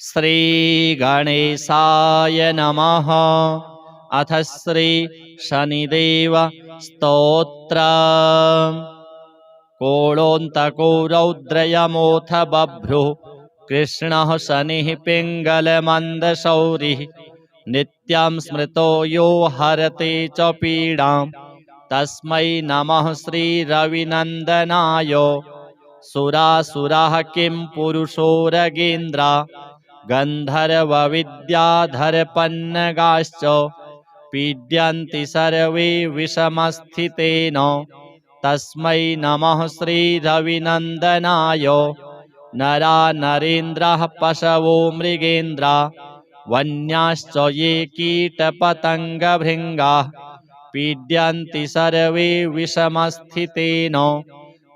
श्रीगणेशाय नमः। अथ श्री शनिदेव स्तोत्र। कोळोऽन्तको रौद्रयमोऽथ बभ्रुः कृष्णः शनिः पिङ्गलमन्दशौरिः नित्यं स्मृतो यो हरते च पीडां तस्मै नमः श्रीरविनन्दनाय। सुरासुराः किं पुरुषोरगेन्द्रा गन्धर्वविद्याधरपन्नगाश्च पीड्यन्ति सर्वे विषमस्थितेन तस्मै नमः श्रीरविनन्दनाय। नरा नरेन्द्राः पशवो मृगेन्द्रा वन्याश्च ये कीटपतङ्गभृङ्गाः पीड्यन्ति सर्वे विषमस्थितेन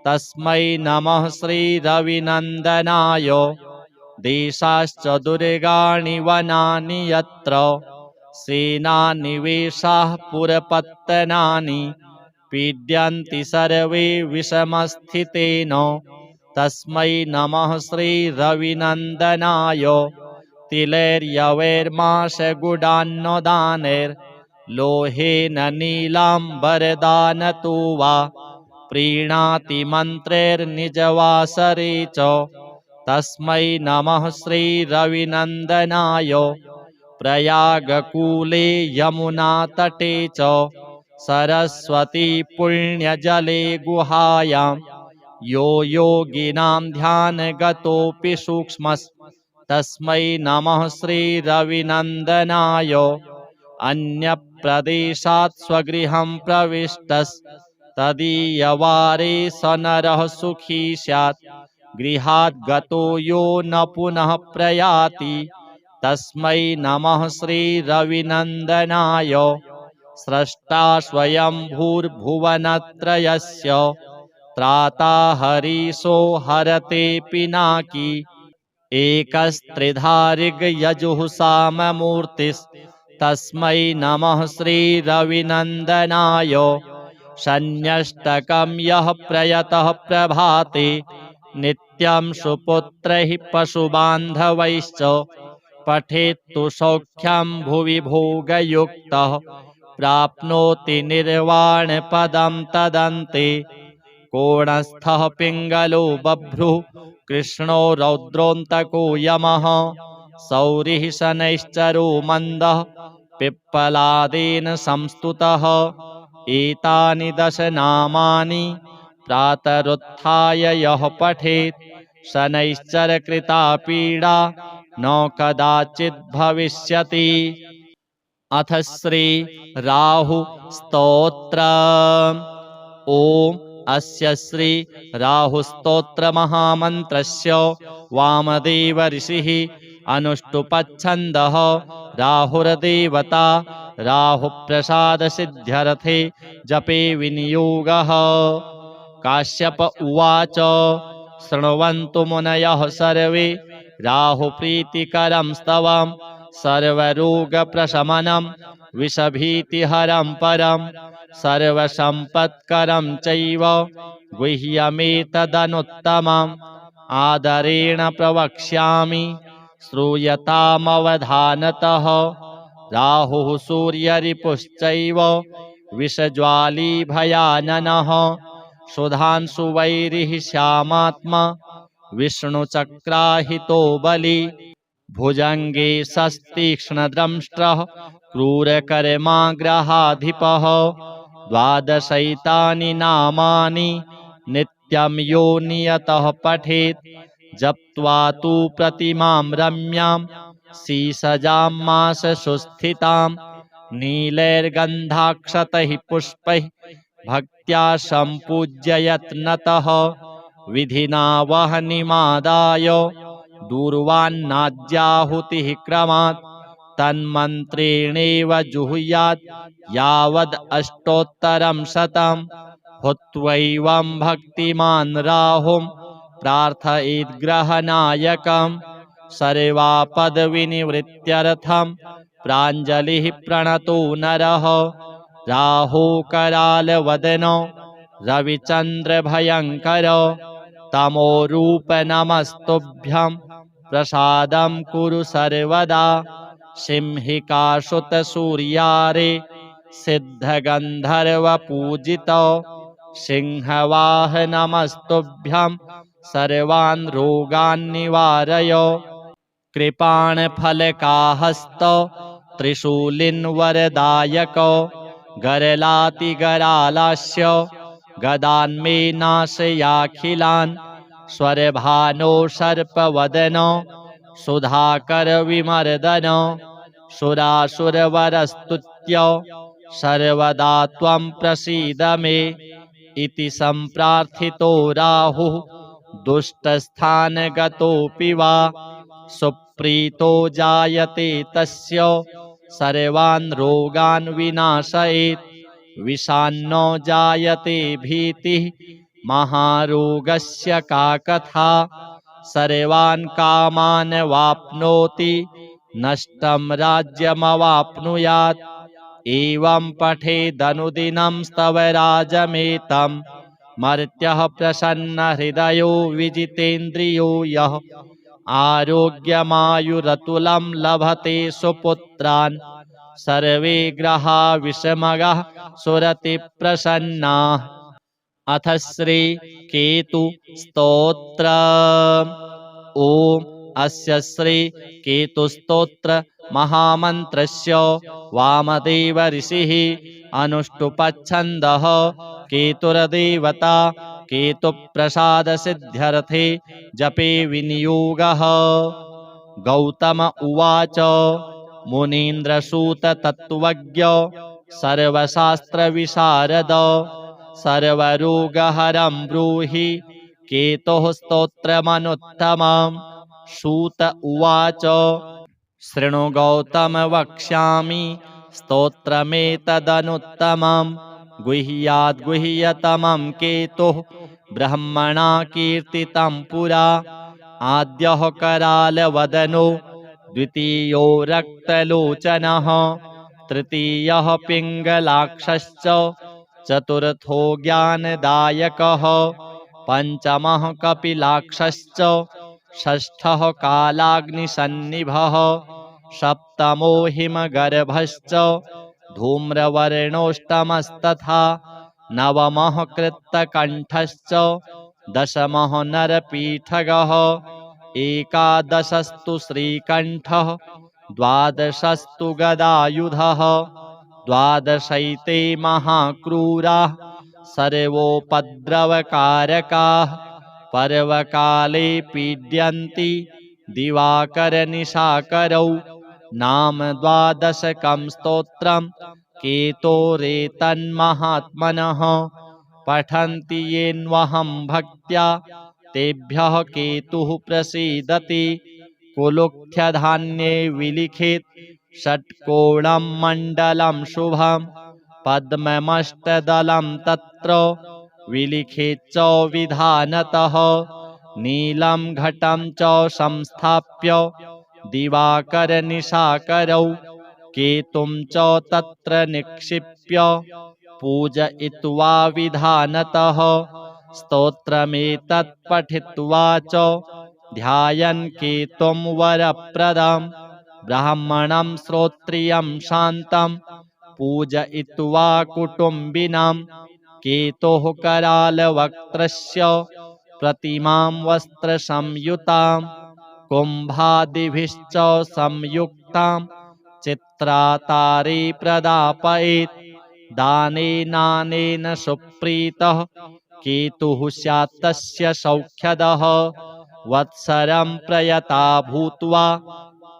तस्मै नमः श्रीरविनन्दनाय। देशाश्च दुर्गाणि वनानि यत्र सेनानिवेशाः पुरपत्तनानि पीड्यन्ति सर्वे विषमस्थितेन तस्मै नमः श्रीरविनन्दनाय। तिलैर्यवैर्माशगुडान्नदानैर्लोहेन नीलाम्बरदानतो वा प्रीणाति मन्त्रैर्निजवासरे च तस्मै नमः श्रीरविनन्दनाय। प्रयागकूले यमुनातटे च सरस्वती पुण्यजले गुहायां यो योगिनां ध्यानगतोऽपि सूक्ष्मस्तस्मै नमः श्रीरविनन्दनाय। अन्यप्रदेशात् स्वगृहं प्रविष्टस्तदीयवारे स नरः सुखी स्यात् गृहात् गतो यो न पुनः प्रयाति तस्मै नमः श्रीरविनन्दनाय। स्रष्टा स्वयंभूर्भुवनत्रयस्य त्राता हरीशो हरते पिनाकी एकस्त्रिधारिग्यजुः साममूर्तिस्तस्मै नमः श्रीरविनन्दनाय। शन्यष्टकं यः प्रयतः प्रभाते नित्यं सुपुत्रैः पशुबान्धवैश्च पठेत्तु सौख्यं भुवि भोगयुक्तः प्राप्नोति निर्वाणपदं तदन्ते। कोणस्थः पिङ्गलो बभ्रुः कृष्णो रौद्रोऽन्तको यमः सौरिः शनैश्चरो मन्दः पिप्पलादेन संस्तुतः। एतानि दश नामानि प्रातरुत्थाय यः पठेत् शनैश्चरकृता पीडा न कदाचित् भविष्यति। अथ श्री राहु स्तोत्र। ओम अस्य श्री राहुस्तोत्र महामन्त्रस्य वामदेव ऋषिः अनुष्टुपच्छन्दः राहुर्देवता राहुप्रसादसिद्ध्यर्थे जपे विनियोगः। काश्यप उवाच शृण्वन्तु मुनयः सर्वे राहुप्रीतिकरं स्तवं सर्वरोगप्रशमनं विषभीतिहरं परं सर्वसम्पत्करं चैव गुह्यमेतदनुत्तमम् आदरेण प्रवक्ष्यामि श्रूयतामवधानतः। राहुः सूर्यरिपुश्चैव विषज्वाली भयाननः सुधांशुवैरिः श्यामात्मा विष्णुचक्राहितो बली भुजङ्गे सस्तीक्ष्णद्रंष्ट्रः क्रूरकर्माग्रहाधिपः। द्वादशैतानि नामानि नित्यं यो नियतः पठेत् जप्त्वा तु प्रतिमां रम्यां सीसजां माससुस्थितां नीलैर्गन्धाक्षतैः पुष्पैः भक्त्या सम्पूज्य यत्नतः विधिना वह्निमादाय दूर्वान्नाद्याहुतिः क्रमात् तन्मन्त्रेणेव जुहुयात् यावद् अष्टोत्तरं शतं हुत्वैवं भक्तिमान् राहुं प्रार्थयेद्ग्रहनायकं सर्वापदविनिवृत्त्यर्थं प्राञ्जलिः प्रणतो नरः। राहुकरालवदनो रविचन्द्रभयङ्कर तमोरूप नमस्तुभ्यं प्रसादं कुरु सर्वदा सिंहिकासुतसूर्यारे सिद्धगन्धर्वपूजितो सिंहवाहनमस्तुभ्यं सर्वान् रोगान् निवारय कृपाणफलकाहस्तो त्रिशूलिन्वरदायको गरलातिगरालास्य गदान्मे नाशयाखिलान् स्वरभानो सर्पवदनो सुधाकरविमर्दनो सुरासुरवरस्तुत्य सर्वदा त्वं प्रसीद मे इति सम्प्रार्थितो राहुः दुष्टस्थानगतोऽपि वा सुप्रीतो जायते तस्य सर्वान् रोगान् विनाशयेत् विषान्नो जायते भीतिः महारोगस्य का कथा सर्वान् कामान् वाप्नोति नष्टं राज्यमवाप्नुयात् एवं पठेदनुदिनं स्तवराजमेतं मर्त्यः प्रसन्नहृदयो विजितेन्द्रियो यः आरोग्यमायुरतुलं लभते सुपुत्रान् सर्वे ग्रहा विषमगः सुरतिप्रसन्नाः अथ श्री केतु स्तोत्र। ओम अस्य श्री केतुस्तोत्र महामन्त्रस्य वामदेव ऋषिः अनुष्टुप्छन्दः केतुर्देवता केतुप्रसादसिद्ध्यर्थे जपे विनियोगः। गौतम उवाच मुनीन्द्रसूत तत्त्वज्ञ सर्वशास्त्रविशारद सर्वरोगहरं ब्रूहि केतुः स्तोत्रमनुत्तमम्। सूत उवाच शृणु गौतम वक्ष्यामि स्तोत्रमेतदनुत्तमम् गुह्याद् गुह्यतमं केतुः ब्रह्मणा कीर्तितं पुरा आद्यः करालवदनो द्वितीयो रक्तलोचनः तृतीयः पिङ्गलाक्षश्च चतुर्थो ज्ञानदायकः पंचमः कपिलाक्षश्च षष्ठः कालाग्निसन्निभः सप्तमो हिमगर्भश्च धूम्रवर्णोष्टमस्तथा नवमः कृत्तकण्ठश्च दशमः नरपीठगः एकादशस्तु श्रीकण्ठः द्वादशस्तु गदायुधः द्वादशैते महाक्रूराः सर्वोपद्रवकारकाः पर्वकाले पीड्यन्ति दिवाकरनिशाकरौ नाम द्वादशकं स्तोत्रं केतोरेतन्महात्मनः पठन्ति येन्वहं भक्त्या तेभ्यः केतुः प्रसीदति कुलुक्थ्यधान्ये विलिखित षट्कोणं मण्डलं शुभं पद्ममष्टदलं तत्र विलिखित च विधानतः नीलं घटं च संस्थाप्य दिवाकरनिशाकरौ केतुं च तत्र निक्षिप्य पूजयित्वा विधानतः स्तोत्रमेतत् पठित्वा च ध्यायन् केतुं वरप्रदं ब्राह्मणं श्रोत्रियं शान्तं पूजयित्वा कुटुम्बिनां केतुः करालवक्त्रस्य प्रतिमां वस्त्रसंयुतां कुम्भादिभिश्च संयुक्तां चित्रातारे प्रदापयेत् दानेनानेन सुप्रीतः केतुः स्यात् तस्य सौख्यदः वत्सरं प्रयता भूत्वा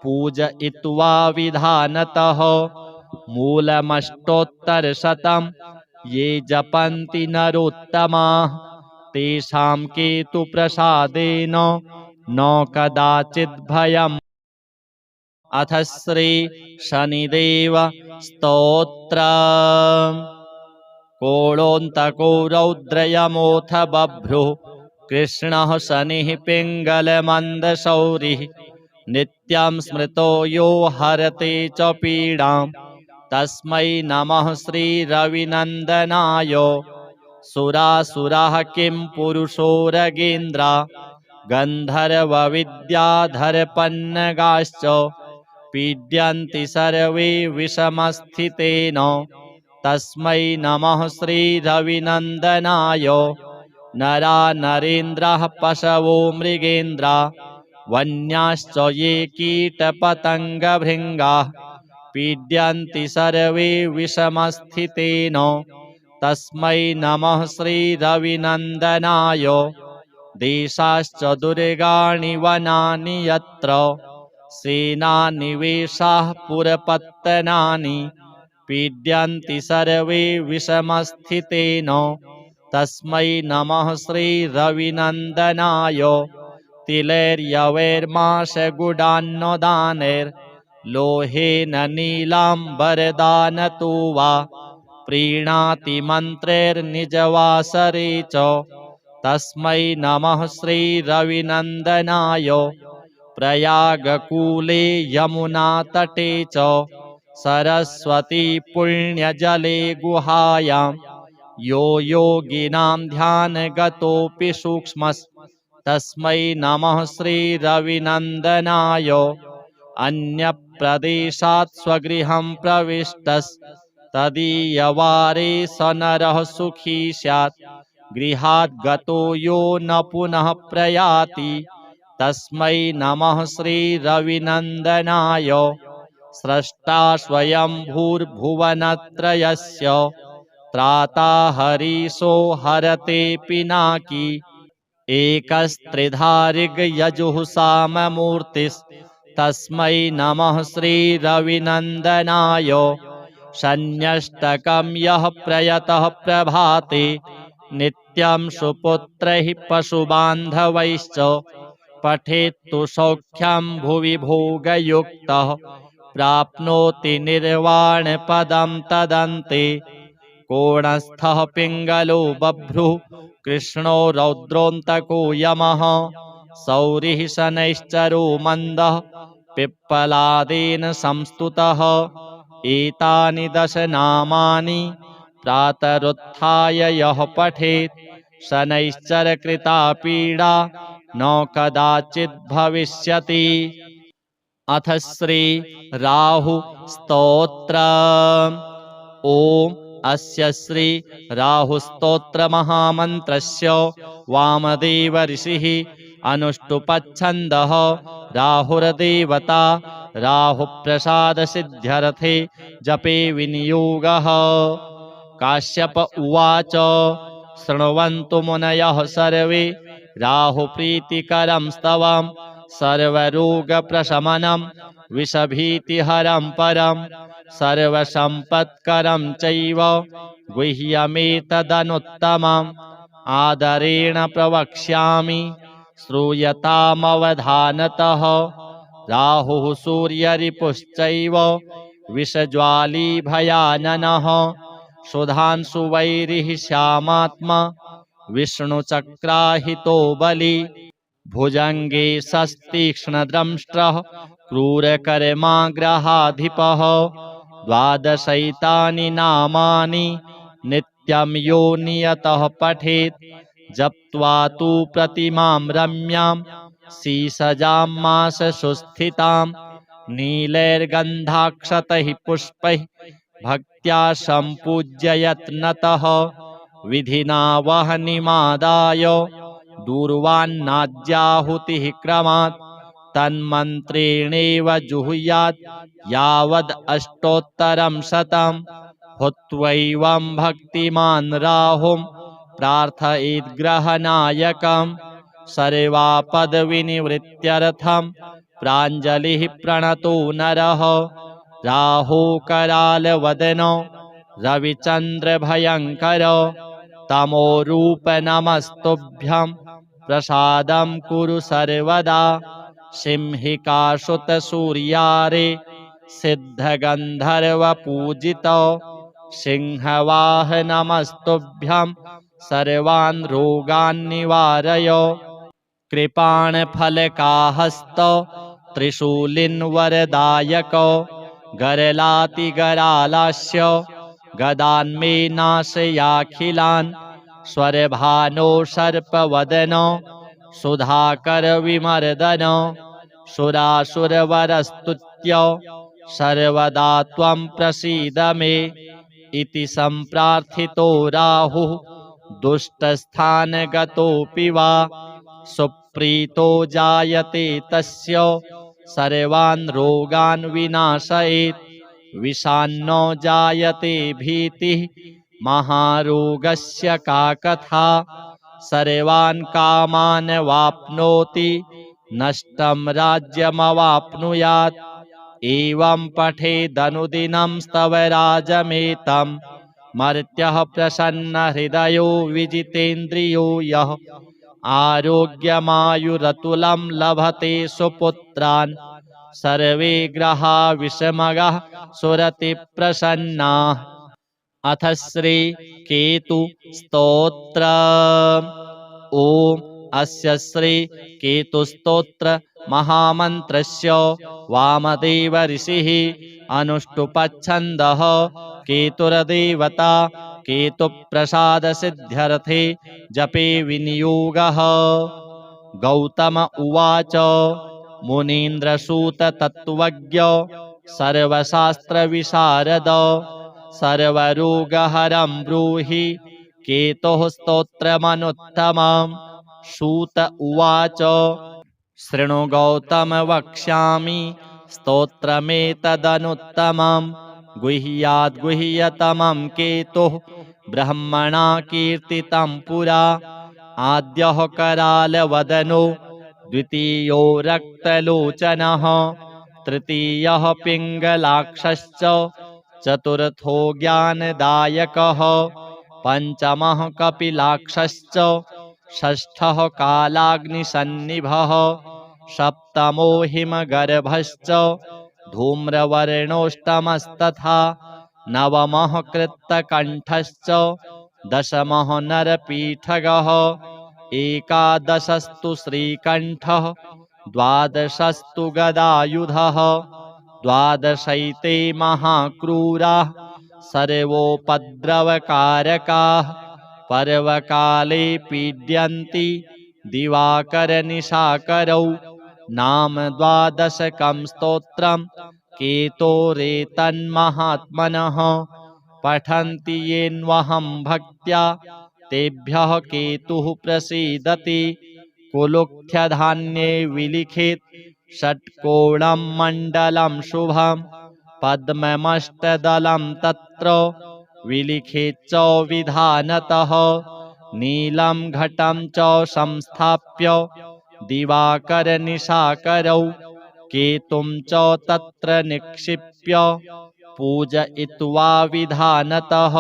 पूजयित्वा विधानतः मूलमष्टोत्तरशतं ये जपन्ति नरोत्तमाः तेषां केतुप्रसादेन न कदाचित् भयम्। अथ श्री शनिदेव स्तोत्र। कोळोऽन्तको रौद्रयमोऽथ बभ्रुः कृष्णः शनिः पिङ्गलमन्दशौरिः नित्यं स्मृतो यो हरते च पीडां तस्मै नमः श्रीरविनन्दनाय। सुरासुराः किं पुरुषो रगेन्द्रा गन्धर्वविद्याधरपन्नगाश्च पीड्यन्ति सर्वे विषमस्थितेन तस्मै नमः श्रीरविनन्दनाय नरा नरेन्द्राः पशवो मृगेन्द्रा वन्याश्च ये कीटपतङ्गभृङ्गाः पीड्यन्ति सर्वे विषमस्थितेन तस्मै नमः श्रीरविनन्दनाय देशाश्च दुर्गाणि वनानि यत्र सेनानिवेशाः पुरपत्तनानि पीड्यन्ति सर्वे विषमस्थितेन तस्मै नमः श्रीरविनन्दनाय तिलैर्यवैर्माशगुडान्नदानैर्लोहेन नीलाम्बरदानतो वा प्रीणाति मन्त्रैर्निजवासरे च तस्मै नमः श्रीरविनन्दनाय प्रयागकूले यमुनातटे च सरस्वती पुण्यजले गुहायां यो योगिनां ध्यानगतोऽपि सूक्ष्मस्तस्मै नमः श्रीरविनन्दनाय अन्यप्रदेशात् स्वगृहं प्रविष्टस्तदीयवारे स नरः सुखी स्यात् गृहात् गतो यो न पुनः प्रयाति तस्मै नमः श्रीरविनन्दनाय स्रष्टा स्वयंभूर्भुवनत्रयस्य त्राता हरीशो हरते पिनाकी एकस्त्रिधारिगयजुः साममूर्तिस्तस्मै नमः श्रीरविनन्दनाय शन्यष्टकं यः प्रयतः प्रभाते नित्यं सुपुत्रैः पशुबान्धवैश्च पठेत्तु सौख्यं भुवि भोगयुक्तः प्राप्नोति निर्वाणपदं तदन्ते कोणस्थः पिङ्गलो बभ्रुः कृष्णो रौद्रोऽन्तको यमः सौरिः शनैश्चरो मन्दः पिप्पलादेन संस्तुतः एतानि 10 नामानि प्रातरुत्थाय यः पठेत् शनैश्चरकृता पीडा न कदाचित् भविष्यति। अथ श्री राहु स्तोत्र। ओम अस्य श्री राहु स्तोत्र महामन्त्रस्य वामदेव ऋषिः अनुष्टुपच्छन्दः राहुर्देवता राहुप्रसाद सिद्ध्यर्थे जपे विनियोगः। काश्यप उवाच शृण्वन्तु मुनयः सर्वे राहुप्रीतिकरं स्तवं सर्वरोगप्रशमनं विषभीतिहरं परं सर्वसम्पत्करं चैव गुह्यमेतदनुत्तमम् आदरेण प्रवक्ष्यामि श्रूयतामवधानतः। राहुः सूर्यरिपुश्चैव विषज्वाली भयाननः सुधांशुवैरिः श्यामात्मा विष्णुचक्राहितो बली भुजंगे सस्तीक्ष्णद्रंष्ट्रः क्रूरकर्माग्रहाधिपः। 12 नामानि नित्यं यो नियतः पठेत् जप्त्वा तु प्रतिमां रम्यां सीसजां माससुस्थितां नीलैर्गन्धाक्षतैः पुष्पैः भक्त्या सम्पूज्य यत्नतः विधिना वह्निमादाय दूर्वान्नाद्याहुतिः क्रमात् तन्मन्त्रेणेव जुहुयात् यावद् अष्टोत्तरं शतं हुत्वैवं भक्तिमान् राहुं प्रार्थयेद्ग्रहनायकं सर्वापदविनिवृत्त्यर्थं प्राञ्जलिः प्रणतो नरः। राहुकरालवदनो रविचन्द्रभयङ्कर तमोरूप नमस्तुभ्यं प्रसादं कुरु सर्वदा। सिंहिकासुतसूर्यारे सिद्धगन्धर्वपूजितो सिंहवाहनमस्तुभ्यं सर्वान् रोगान् निवारय। कृपाणफलकाहस्तो त्रिशूलिन्वरदायको गरलातिगरालास्य गदान्मे नाशयाखिलान् स्वरभानो सर्पवदनो सुधाकर विमर्दन सुरासुरवरस्तुत्य सर्वदा त्वं प्रसीद मे इति सम्प्रार्थितो राहुः दुष्टस्थानगतोऽपि वा सुप्रीतो जायते तस्य सर्वान् रोगान् विनाशयेत् विषान्नो जायते भीतिः महारोगस्य का कथा सर्वान् कामान् वाप्नोति नष्टं राज्यमवाप्नुयात् एवं पठेदनुदिनं स्तवराजमेतं मर्त्यः प्रसन्नहृदयो विजितेन्द्रियो यः आरोग्यमायुरतुलं लभते सुपुत्रान् सर्वे ग्रहा विषमगाः सुरति प्रसन्नाः। अथ श्री केतु स्तोत्र। ओम अस्य श्री केतु स्तोत्र महामन्त्रस्य वामदेव ऋषिः अनुष्टुप्छन्दः केतुर्देवता केतुप्रसाद सिद्ध्यर्थे जपे विनियोगः। गौतम उवाच मुनीन्द्रसूत तत्त्वज्ञ सर्वशास्त्र विशारद सर्वरोगहरं ब्रूहि केतोः स्तोत्रमनुत्तमम्। सूत उवाच शृणु गौतम वक्ष्यामि स्तोत्रमेतदनुत्तमं गुह्याद् गुह्यतमं केतुः ब्रह्मणा कीर्तितं पुरा। आद्यः करालवदनो द्वितीयो रक्तलोचनः तृतीयः पिङ्गलाक्षश्च चतुर्थो ज्ञानदायकः पञ्चमः कपिलाक्षश्च षष्ठः कालाग्निसन्निभः सप्तमो हिमगर्भश्च धूम्रवर्णोष्टमस्तथा नवमः कृत्तकण्ठश्च दशमः नरपीठगः एकादशस्तु श्रीकण्ठः द्वादशस्तु गदायुधः द्वादशैते महाक्रूराः सर्वोपद्रवकारकाः पर्वकाले पीड्यन्ति दिवाकरनिशाकरौ। नाम द्वादशकं स्तोत्रं केतोरेतन्महात्मनः पठन्ति येन्वहं भक्त्या तेभ्यः केतुः प्रसीदति। कुलुख्यधान्ये विलिखित षट्कोणं मण्डलं शुभं पद्ममष्टदलं तत्र विलिखित च विधानतः नीलं घटं च संस्थाप्य दिवाकरनिशाकरौ केतुं च तत्र निक्षिप्य पूजयित्वा विधानतः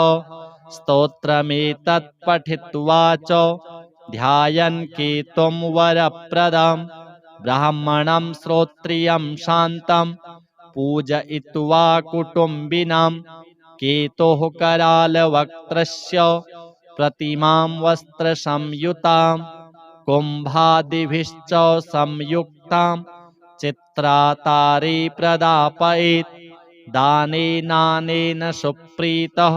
स्तोत्रमेतत् पठित्वा च ध्यायन् केतुं वरप्रदं ब्राह्मणं श्रोत्रियं शान्तं पूजयित्वा कुटुम्बिनं केतोः करालवक्त्रस्य प्रतिमां वस्त्रसंयुतां कुम्भादिभिश्च संयुक्तां चित्रातारे प्रदापयेत्। दानेनानेन सुप्रीतः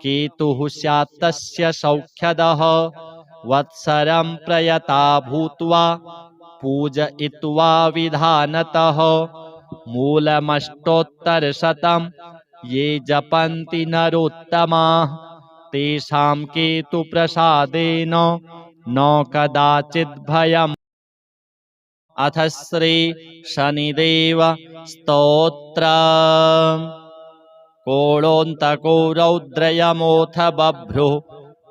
केतुः स्यात् तस्य सौख्यदः वत्सरं प्रयता भूत्वा पूजयित्वा विधानतः मूलमष्टोत्तरशतं ये जपन्ति नरोत्तमाः तेषां केतुप्रसादेन न कदाचित् भयम्। अथ श्री शनिदेव स्तोत्र। कोणोऽन्तको रौद्रयमोऽथ बभ्रुः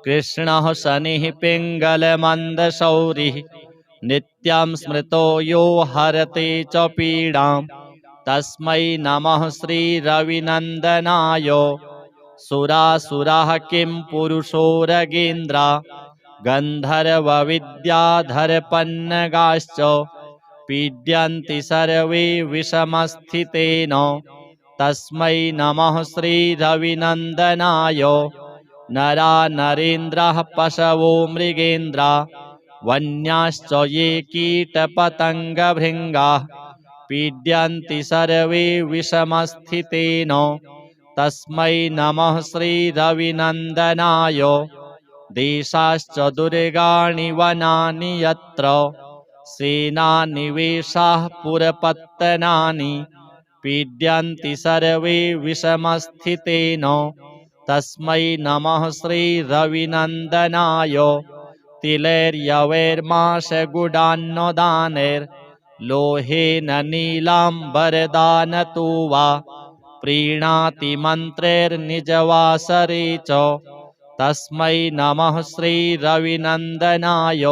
कृष्णः शनिः पिङ्गलमन्दशौरिः नित्यं स्मृतो यो हरते च पीडां तस्मै नमः श्रीरविनन्दनाय। सुरासुराः किं पुरुषोरगेन्द्रा गन्धर्वविद्याधरपन्नगाश्च पीड्यन्ति सर्वे विषमस्थितेन तस्मै नमः श्रीरविनन्दनाय। नरा नरेन्द्राः पशवो मृगेन्द्रा वन्याश्च ये कीटपतङ्गभृङ्गाः पीड्यन्ति सर्वे विषमस्थितेन तस्मै नमः श्रीरविनन्दनाय। देशाश्च दुर्गाणि वनानि यत्र सेनानिवेशाः पुरपत्तनानि पीड्यन्ति सर्वे विषमस्थितेन तस्मै नमः श्रीरविनन्दनाय तिलैर्यवैर्माशगुडान्नदानैर्लोहेन नीलाम्बरदानतो वा प्रीणाति मन्त्रैर्निजवासरे च तस्मै नमः श्रीरविनन्दनाय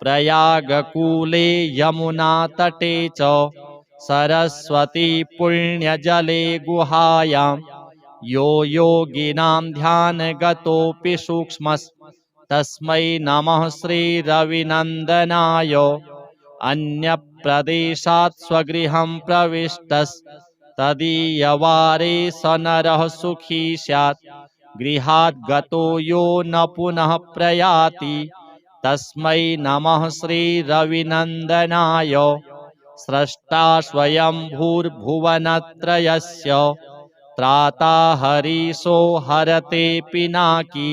प्रयागकूले यमुनातटे च सरस्वती पुण्यजले गुहायां यो योगिनां ध्यानगतोऽपि सूक्ष्मस्तस्मै नमः श्रीरविनन्दनाय अन्यप्रदेशात् स्वगृहं प्रविष्टस्तदीयवारे स नरः सुखी स्यात् गृहात् गतो यो न पुनः प्रयाति तस्मै नमः श्रीरविनन्दनाय स्रष्टा स्वयंभूर्भुवनत्रयस्य त्राता हरीशो हरते पिनाकी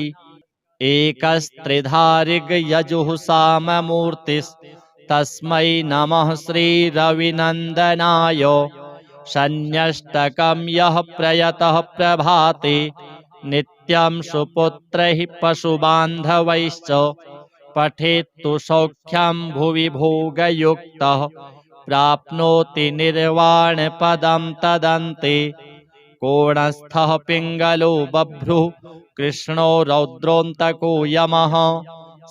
एकस्त्रिधारिगयजुः साममूर्तिस्तस्मै नमः श्रीरविनन्दनाय शन्यष्टकं यः प्रयतः प्रभाते नित्यं सुपुत्रैः पशुबान्धवैश्च पठेत्तु सौख्यं भुवि भोगयुक्तः प्राप्नोति निर्वाणपदं तदन्ते कोणस्थः पिङ्गलो बभ्रुः कृष्णो रौद्रोऽन्तको यमः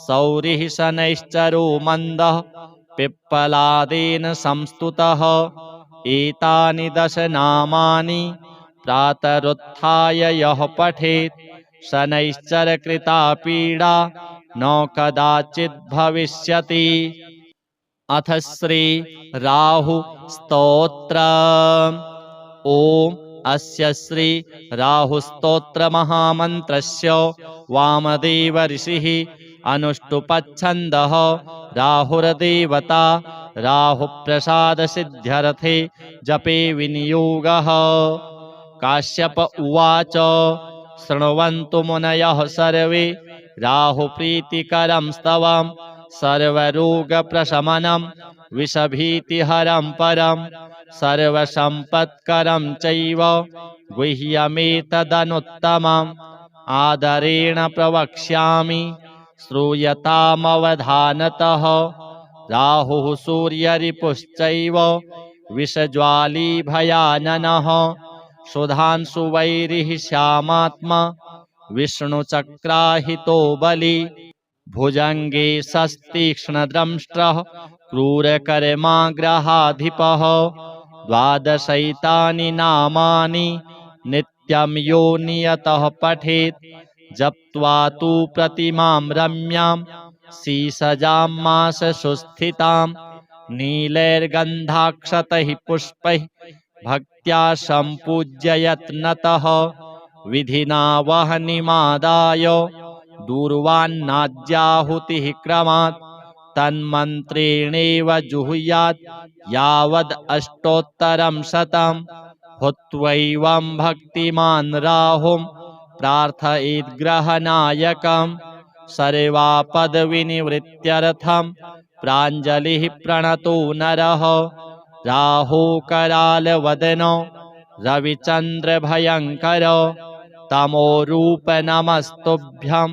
सौरिः शनैश्चरो मन्दः पिप्पलादेन संस्तुतः एतानि 10 नामानि प्रातरुत्थाय यः पठेत् शनैश्चरकृता पीडा न कदाचित् भविष्यति। अथ श्री राहु स्तोत्र। ओम अस्य श्री राहु स्तोत्र महामन्त्रस्य वामदेव ऋषिः अनुष्टुपच्छन्दः राहुर्देवता राहुप्रसाद सिद्ध्यर्थे जपे विनियोगः। काश्यप उवाच शृण्वन्तु मुनयः सर्वे राहुप्रीतिकरं स्तवं सर्वरोगप्रशमनं विषभीतिहरं परं सर्वसम्पत्करं चैव गुह्यमेतदनुत्तमम् आदरेण प्रवक्ष्यामि श्रूयतामवधानतः। राहुः सूर्यरिपुश्चैव विषज्वाली भयाननः सुधांशुवैरिः श्यामात्मा विष्णुचक्राहितो बली भुजंगे सस्तीक्ष्णद्रंष्ट्रः क्रूरकर्माग्रहाधिपः। 12 नामानि नित्यं यो नियतः पठेत् जप्त्वा तु प्रतिमां रम्यां सीसजां माससुस्थितां नीलैर्गन्धाक्षतैः पुष्पैः भक्त्या सम्पूज्य यत्नतः विधिना वह्निमादाय दूर्वान्नाद्याहुतिः क्रमात् तन्मन्त्रेणेव जुहुयात् यावद् अष्टोत्तरं शतं हुत्वैवं भक्तिमान् राहुं प्रार्थयेद्ग्रहनायकं सर्वापदविनिवृत्त्यर्थं प्राञ्जलिः प्रणतो नरः। राहुकरालवदनो रविचन्द्रभयङ्कर तमोरूप नमस्तुभ्यं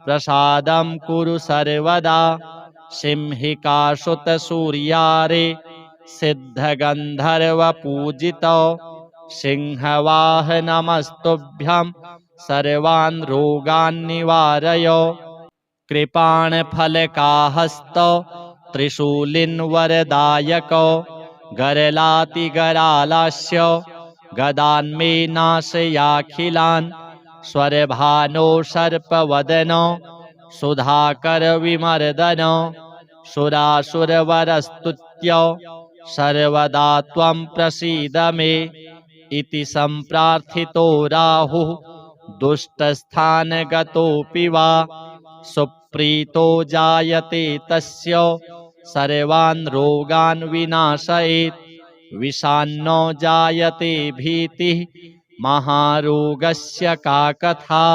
प्रसादं कुरु सर्वदा। सिंहिकासुतसूर्यारे सिद्धगन्धर्वपूजितो सिंहवाहनमस्तुभ्यं सर्वान् रोगान् निवारय। कृपाणफलकाहस्त त्रिशूलिन्वरदायको गरलातिगरालास्य गदान्मे नाशयाखिलान् स्वरभानो सर्पवदनो सुधाकर विमर्दन सुरासुरवरस्तुत्य सर्वदा त्वं प्रसीद मे इति सम्प्रार्थितो राहुः दुष्टस्थानगतोऽपि वा सुप्रीतो जायते तस्य सर्वान् रोगान् विनाशयेत्। विषान्नो जायते भीतिः महारोगस्य का कथा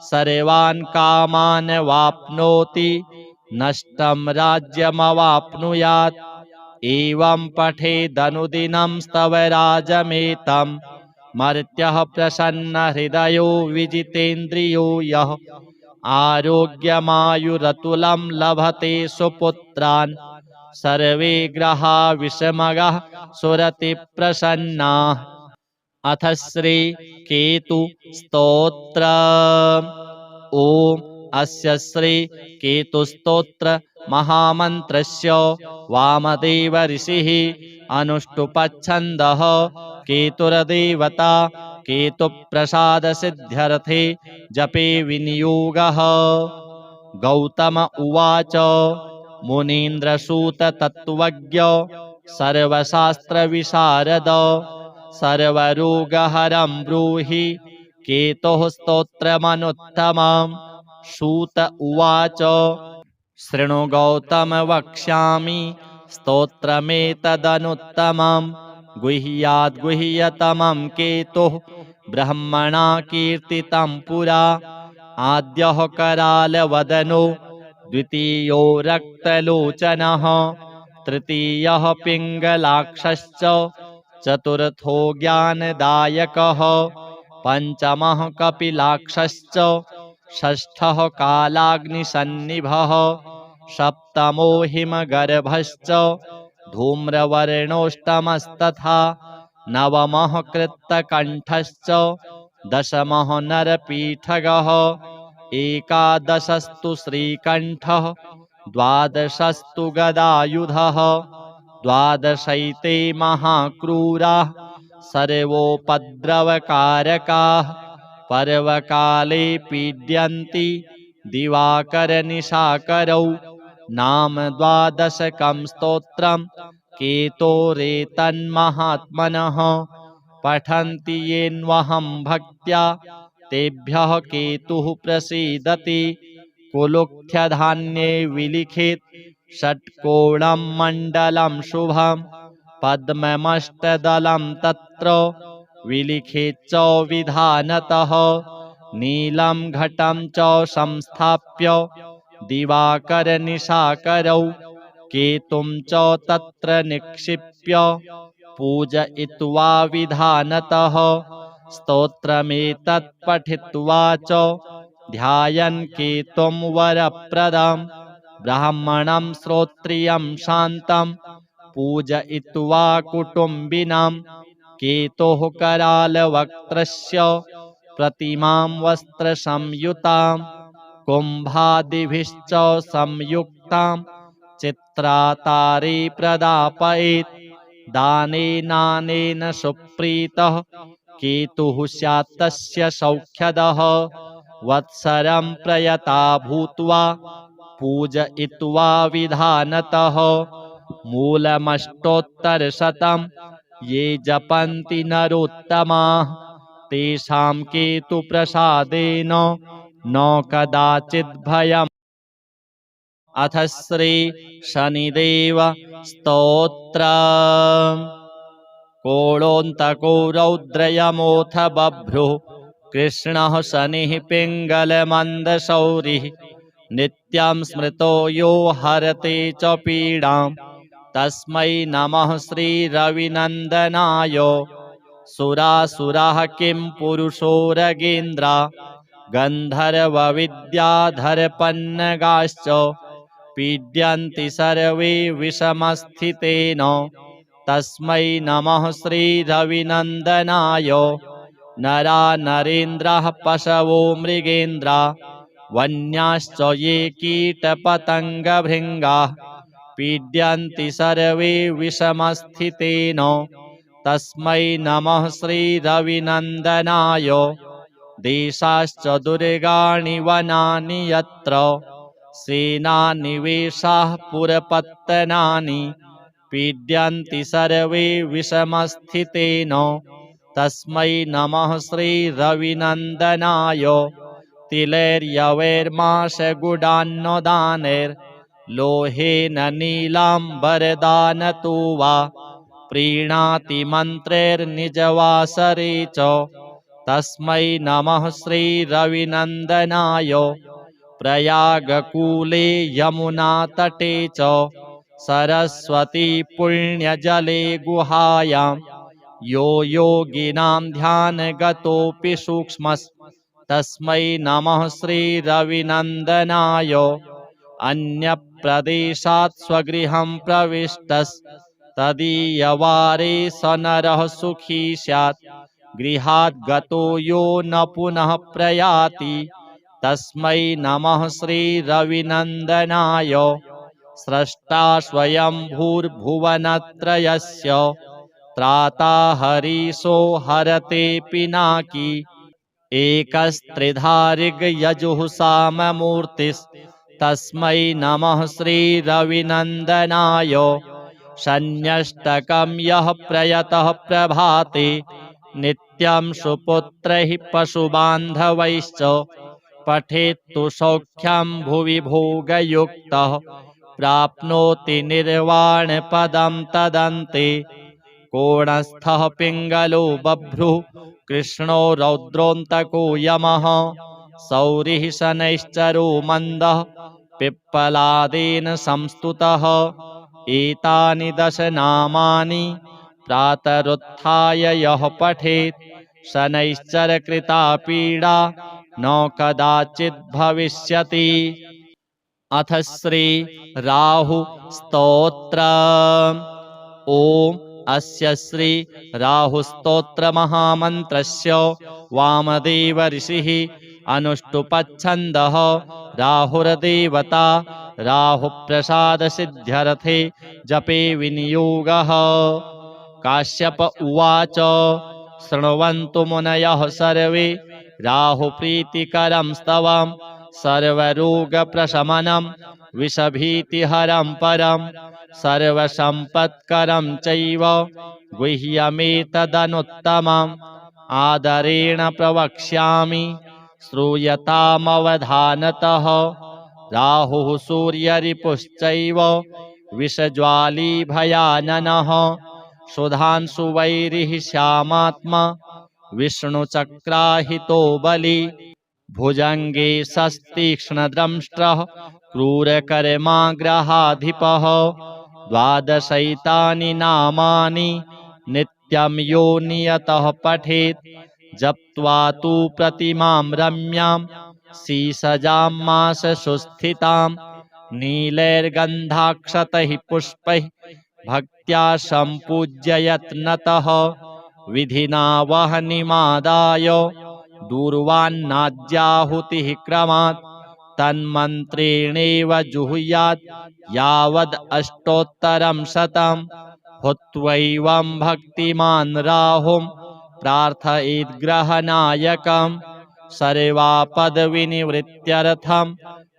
सर्वान् कामान् वाप्नोति नष्टं राज्यमवाप्नुयात्। एवं पठेदनुदिनं स्तवराजमेतं मर्त्यः प्रसन्नहृदयो विजितेन्द्रियो यः आरोग्यमायुरतुलं लभते सुपुत्रान् सर्वे ग्रहा विषमगः सुरतिप्रसन्नाः। अथ श्री केतु स्तोत्र। ओम अस्य श्री केतुस्तोत्र महामन्त्रस्य वामदेव ऋषिः अनुष्टुप्छन्दः केतुर्देवता केतुप्रसादसिद्ध्यर्थे जपे विनियोगः। गौतम उवाच मुनीन्द्रसूत तत्त्वज्ञ सर्वशास्त्रविशारद सर्वरोगहरं ब्रूहि केतुः स्तोत्रमनुत्तमम्। सूत उवाच शृणु गौतम वक्ष्यामि स्तोत्रमेतदनुत्तमम्। गुह्याद् गुह्यतमं केतुः ब्रह्मणा कीर्तितं पुरा। आद्यः करालवदनो द्वितीयो रक्तलोचनः तृतीयः पिङ्गलाक्षश्च चतुर्थो ज्ञानदायकः पञ्चमः कपिलाक्षश्च षष्ठः कालाग्निसन्निभः सप्तमो हिमगर्भश्च धूम्रवर्णोष्टमस्तथा नवमः कृत्तकण्ठश्च दशमः नरपीठगः एकादशस्तु श्रीकण्ठः द्वादशस्तु गदायुधः द्वादशैते महाक्रूराः सर्वोपद्रवकारकाः पर्वकाले पीड्यन्ति दिवाकरनिशाकरौ। नाम द्वादशकं स्तोत्रं केतोरेतन्महात्मनः पठन्ति येन्वहं भक्त्या तेभ्यः केतुः प्रसीदति। कुलुक्थ्यधान्ये विलिखित षट्कोणं मण्डलं शुभं पद्ममष्टदलं तत्र विलिखित च विधानतः नीलं घटं च संस्थाप्य दिवाकरनिशाकरौ केतुं च तत्र निक्षिप्य पूजयित्वा विधानतः स्तोत्रमेतत् पठित्वा च ध्यायन् केतुं वरप्रदं ब्राह्मणं श्रोत्रियं शान्तं पूजयित्वा कुटुम्बिनां केतुः करालवक्त्रस्य प्रतिमां वस्त्रसंयुतां कुम्भादिभिश्च संयुक्तां चित्रातारे प्रदापयेत्। दानेनानेन सुप्रीतः केतुः स्यात् तस्य सौख्यदः वत्सरं प्रयता भूत्वा पूजयित्वा विधानतः मूलमष्टोत्तरशतं ये जपन्ति नरोत्तमाः तेषां केतुप्रसादेन न कदाचित् भयम्। अथ श्री शनिदेव स्तोत्र। कोणोऽन्तको रौद्रयमोऽथ बभ्रुः कृष्णः शनिः पिङ्गलमन्दशौरिः नित्यं स्मृतो यो हरते च पीडां तस्मै नमः श्रीरविनन्दनाय। सुरासुराः किं पुरुषोरगेन्द्रा गन्धर्वविद्याधरपन्नगाश्च पीड्यन्ति सर्वे विषमस्थितेन तस्मै नमः श्रीरविनन्दनाय। नरा नरेन्द्राः पशवो मृगेन्द्रा वन्याश्च ये कीटपतङ्गभृङ्गाः पीड्यन्ति सर्वे विषमस्थितेन तस्मै नमः श्रीरविनन्दनाय। देशाश्च दुर्गाणि वनानि यत्र सेनानिवेशाः पुरपत्तनानि पीड्यन्ति सर्वे विषमस्थितेन तस्मै नमः श्रीरविनन्दनाय। तिलैर्यवैर्माशगुडान्नदानैर्लोहेन नीलाम्बरदानतो वा प्रीणाति मन्त्रैर्निजवासरे च तस्मै नमः श्रीरविनन्दनाय प्रयागकूले यमुनातटे च सरस्वती पुण्यजले गुहायां यो योगिनां ध्यानगतोऽपि सूक्ष्मस्तस्मै नमः श्रीरविनन्दनाय अन्यप्रदेशात् स्वगृहं प्रविष्टस्तदीयवारे स नरः सुखी स्यात् गृहात् गतो यो न पुनः प्रयाति तस्मै नमः श्रीरविनन्दनाय स्रष्टा स्वयंभूर्भुवनत्रयस्य त्राता हरीशो हरते पिनाकी एकस्त्रिधारिग्यजुः साममूर्तिस्तस्मै नमः श्रीरविनन्दनाय शन्यष्टकं यः प्रयतः प्रभाते नित्यं सुपुत्रैः पशुबान्धवैश्च पठेत्तु सौख्यं भुवि भोगयुक्तः प्राप्नोति निर्वाणपदं तदन्ते कोणस्थः पिङ्गलो बभ्रुः कृष्णो रौद्रोऽन्तको यमः सौरिः शनैश्चरो मन्दः पिप्पलादेन संस्तुतः एतानि दश नामानि प्रातरुत्थाय यः पठेत् शनैश्चरकृता पीडा न कदाचित् भविष्यति। अथ श्री राहु स्तोत्र। ओम अस्य श्री राहु स्तोत्र महामन्त्रस्य वामदेव ऋषिः अनुष्टुपच्छन्दः राहुर्देवता राहुप्रसाद सिद्ध्यर्थे जपे विनियोगः। काश्यप उवाच शृण्वन्तु मुनयः सर्वे राहुप्रीतिकरं स्तवं सर्वरोगप्रशमनं विषभीतिहरं परं सर्वसम्पत्करं चैव गुह्यमेतदनुत्तमम् आदरेण प्रवक्ष्यामि श्रूयतामवधानतः। राहुः सूर्यरिपुश्चैव विषज्वाली भयाननः सुधांशुवैरिः श्यामात्मा विष्णुचक्राहितो बली भुजंगे सस्तीक्ष्णद्रंष्ट्रः क्रूरकर्माग्रहाधिपः। द्वादशैतानि नामानि नित्यं यो नियतः पठेत् जप्त्वा तु प्रतिमां रम्यां सीसजां माससुस्थितां नीलैर्गन्धाक्षतैः पुष्पैः भक्त्या सम्पूज्य यत्नतः विधिना वह्निमादाय दूर्वान्नाद्याहुतिः क्रमात् तन्मन्त्रेणेव जुहुयात् यावद् अष्टोत्तरं शतं हुत्वैवं भक्तिमान् राहुं प्रार्थयेद्ग्रहनायकं सर्वापदविनिवृत्त्यर्थं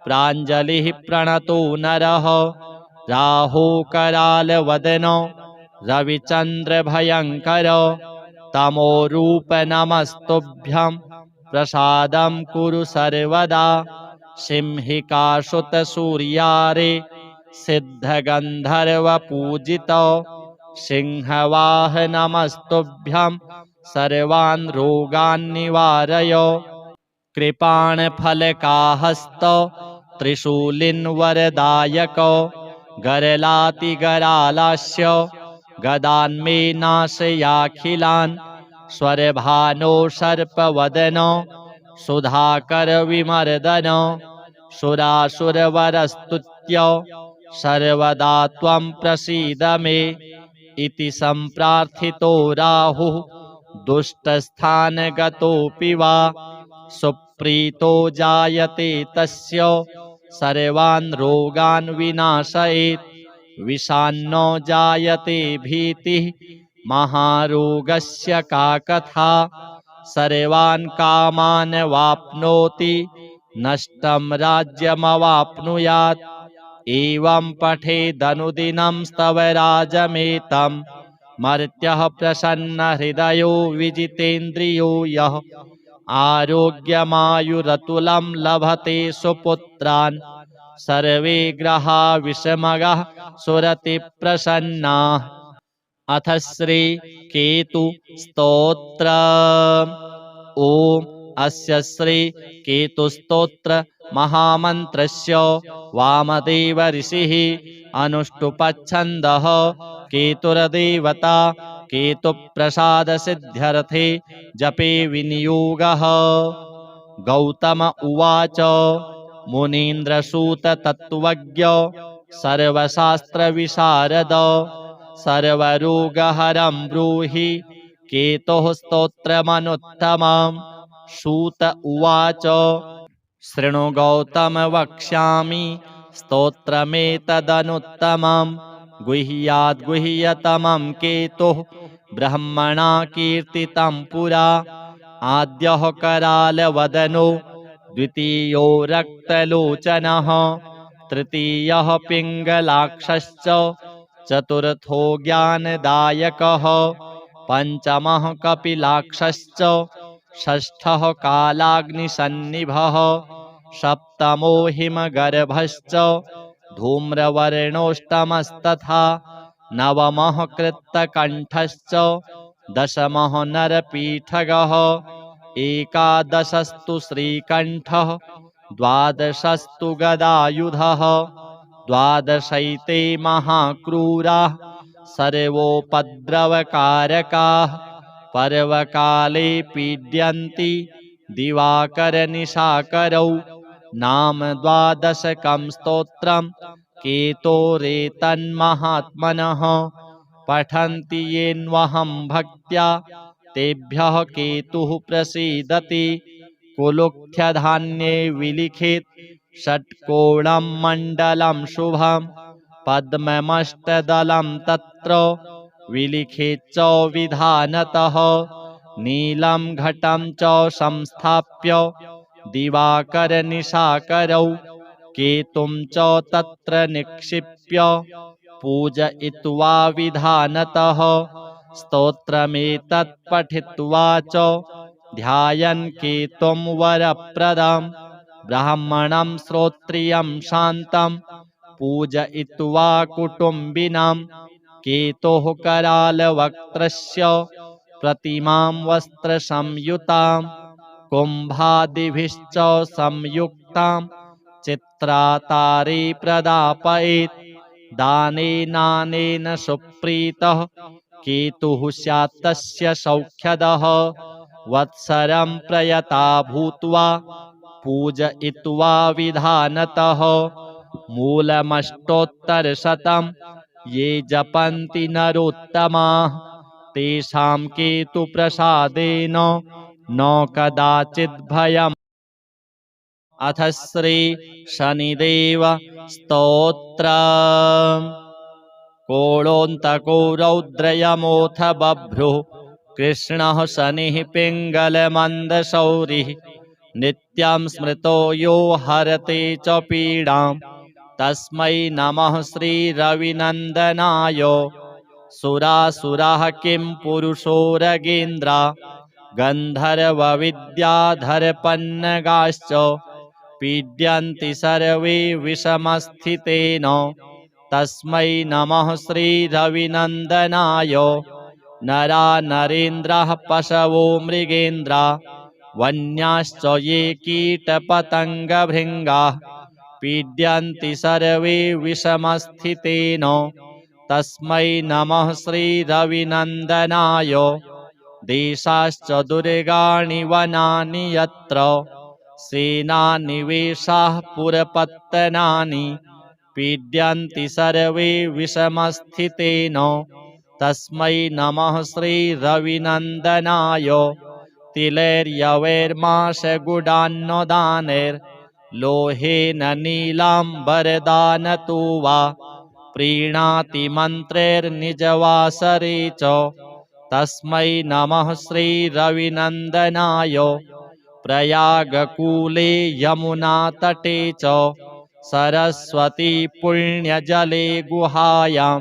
प्राञ्जलिः प्रणतो नरः। राहुकरालवदनो रविचन्द्रभयङ्कर तमोरूप नमस्तुभ्यं प्रसादं कुरु सर्वदा। सिंहिकासुतसूर्यारे सिद्धगन्धर्वपूजितो सिंहवाहनमस्तुभ्यं सर्वान् रोगान् निवारय। कृपाणफलकाहस्तो त्रिशूलिन्वरदायको गरलातिगरालास्य गदान्मे नाशयाखिलान् स्वरभानो सर्पवदनो सुधाकर विमर्दन सुरासुरवरस्तुत्य सर्वदा त्वं प्रसीद मे इति सम्प्रार्थितो राहुः दुष्टस्थानगतोऽपि वा सुप्रीतो जायते तस्य सर्वान् रोगान् विनाशयेत्। विषान्नो जायते भीतिः महारोगस्य का कथा सर्वान् कामान् वाप्नोति नष्टं राज्यमवाप्नुयात्। एवं पठेदनुदिनं स्तवराजमेतं मर्त्यः प्रसन्नहृदयो विजितेन्द्रियो यः आरोग्यमायुरतुलं लभते सुपुत्रान् सर्वे ग्रहा विषमगः सुरतिप्रसन्नाः। अथ श्री केतु स्तोत्र। ॐ अस्य श्री केतुस्तोत्र महामन्त्रस्य वामदेव ऋषिः अनुष्टुपच्छन्दः केतुर्देवता केतुप्रसादसिद्ध्यर्थे जपे विनियोगः। गौतम उवाच मुनीन्द्रसूत तत्त्वज्ञ सर्वशास्त्रविशारद सर्वरोगहरं ब्रूहि केतोः स्तोत्रमनुत्तमम्। सूत उवाच शृणु गौतम वक्ष्यामि स्तोत्रमेतदनुत्तमम्। गुह्याद्गुह्यतमं केतुः ब्रह्मणा कीर्तितं पुरा। आद्यः करालवदनो द्वितीयो रक्तलोचनः तृतीयः पिङ्गलाक्षश्च चतुर्थो ज्ञानदायकः पञ्चमः कपिलाक्षश्च षष्ठः कालाग्निसन्निभः सप्तमो हिमगर्भश्च धूम्रवर्णोष्टमस्तथा नवमः कृत्तकण्ठश्च दशमः नरपीठगः एकादशस्तु श्रीकण्ठः द्वादशस्तु गदायुधः द्वादशैते महाक्रूराः सर्वोपद्रवकारकाः पर्वकाले पीड्यन्ति दिवाकरनिशाकरौ। नाम द्वादशकं स्तोत्रं केतोरेतन्महात्मनः पठन्ति येन्वहं भक्त्या तेभ्यः केतुः प्रसीदति। कुलुक्थ्यधान्ये विलिखित षट्कोणं मण्डलं शुभं पद्ममष्टदलं तत्र विलिखित च विधानतः। नीलं घटं च संस्थाप्य दिवाकरनिशाकरौ केतुं च तत्र निक्षिप्य पूजयित्वा विधानतः। स्तोत्रमेतत् पठित्वा च ध्यायन् केतुं वरप्रदं ब्राह्मणं श्रोत्रियं शान्तं पूजयित्वा कुटुम्बिनां। केतोः करालवक्त्रस्य प्रतिमां वस्त्रसंयुतां कुम्भादिभिश्च संयुक्तां चित्रातारे प्रदापयेत्। दानेनानेन सुप्रीतः केतुः स्यात् तस्य सौख्यदः। वत्सरं प्रयता भूत्वा पूजयित्वा विधानतः। मूलमष्टोत्तरशतं ये जपन्ति नरोत्तमाः तेषां केतुप्रसादेन न कदाचित् भयम्। अथ श्री शनिदेव स्तोत्रम्। कोळोऽन्तको रौद्रयमोऽथ बभ्रुः कृष्णः शनिः पिङ्गलमन्दशौरिः नित्यं स्मृतो यो हरते च पीडां तस्मै नमः श्रीरविनन्दनाय। सुरासुराः किं पुरुषोरगेन्द्रा गन्धर्वविद्याधरपन्नगाश्च पीड्यन्ति सर्वे विषमस्थितेन तस्मै नमः श्रीरविनन्दनाय। नरा नरेन्द्राः पशवो मृगेन्द्रा वन्याश्च ये कीटपतङ्गभृङ्गाः पीड्यन्ति सर्वे विषमस्थितेन तस्मै नमः श्रीरविनन्दनाय। देशाश्च दुर्गाणि वनानि यत्र सेनानिवेशाः पुरपत्तनानि पीड्यन्ति सर्वे विषमस्थितेन तस्मै नमः श्रीरविनन्दनाय। तिलैर्यवैर्माशगुडान्नदानैर्लोहेन नीलाम्बरदानतो वा प्रीणाति मन्त्रैर्निजवासरे च तस्मै नमः श्रीरविनन्दनाय। प्रयागकूले यमुनातटे च सरस्वती पुण्यजले गुहायां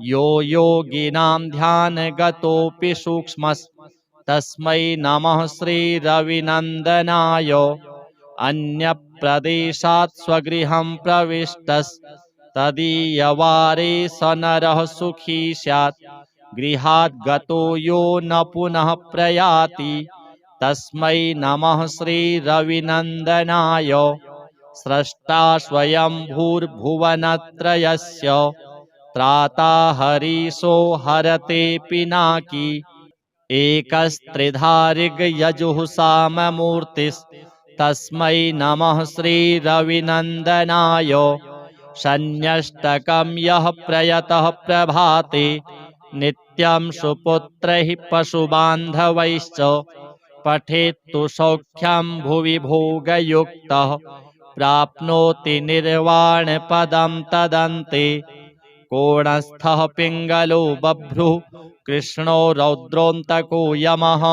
यो योगिनां ध्यानगतोऽपि सूक्ष्मस्तस्मै नमः श्रीरविनन्दनाय। अन्यप्रदेशात् स्वगृहं प्रविष्टस्तदीयवारे स नरः सुखी स्यात्। गृहात् गतो यो न पुनः प्रयाति तस्मै नमः श्रीरविनन्दनाय स्रष्टा स्वयंभूर्भुवनत्रयस्य त्राता हरीशो हरते पिनाकी एकस्त्रिधारिगयजुः साममूर्तिस्तस्मै नमः श्रीरविनन्दनाय शन्यष्टकं यः प्रयतः प्रभाते नित्यं सुपुत्रैः पशुबान्धवैश्च पठेत्तु सौख्यं भुवि भोगयुक्तः प्राप्नोति निर्वाणपदं तदन्ते कोणस्थः पिङ्गलो बभ्रुः कृष्णो रौद्रोऽन्तको यमः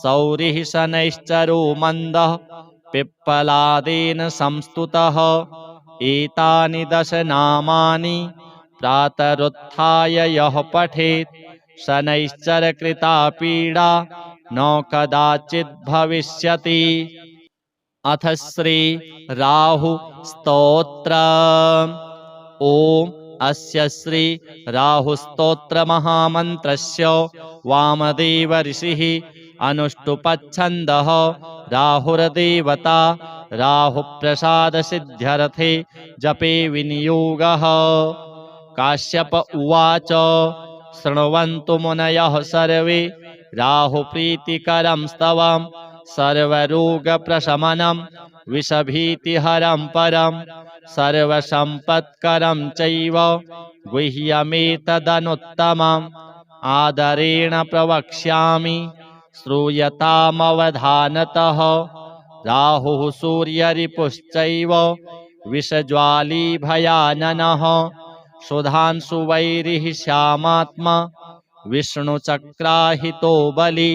सौरिः शनैश्चरो मन्दः पिप्पलादेन संस्तुतः एतानि दश नामानि प्रातरुत्थाय यः पठेत् शनैश्चरकृता पीडा न कदाचित् भविष्यति। अथ श्री राहु स्तोत्र। ओम अस्य श्री राहुस्तोत्र महामन्त्रस्य वामदेव ऋषिः अनुष्टुपच्छन्दः राहुर्देवता राहुप्रसादसिद्ध्यर्थे जपे विनियोगः। काश्यप उवाच शृण्वन्तु मुनयः सर्वे राहुप्रीतिकरं स्तवं सर्वरोगप्रशमनं विषभीतिहरं परं सर्वसम्पत्करं चैव गुह्यमेतदनुत्तमम् आदरेण प्रवक्ष्यामि श्रूयतामवधानतः। राहुः सूर्यरिपुश्चैव विषज्वाली भयाननः सुधांशुवैरिः श्यामात्मा विष्णुचक्राहितो बली